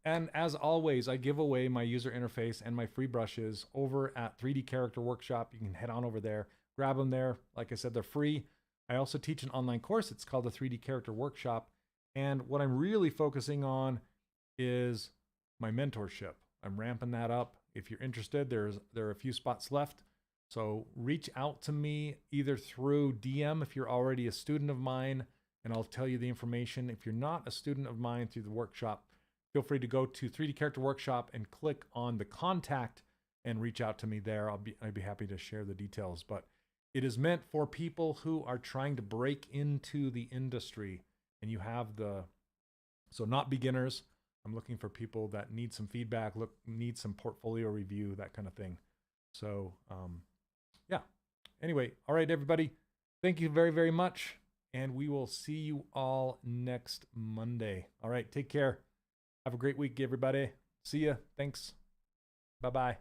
A: And as always, I give away my user interface and my free brushes over at 3D Character Workshop. You can head on over there, grab them there. Like I said, they're free. I also teach an online course. It's called the 3D Character Workshop. And what I'm really focusing on is my mentorship. I'm ramping that up. If you're interested, there are a few spots left. So reach out to me either through DM if you're already a student of mine, and I'll tell you the information. If you're not a student of mine through the workshop, feel free to go to 3D Character Workshop and click on the contact and reach out to me there. I'd be happy to share the details. But it is meant for people who are trying to break into the industry, and you have so not beginners. I'm looking for people that need some feedback, need some portfolio review, that kind of thing. So yeah. Anyway, all right, everybody. Thank you very much. And we will see you all next Monday. All right, take care. Have a great week, everybody. See ya. Thanks. Bye-bye.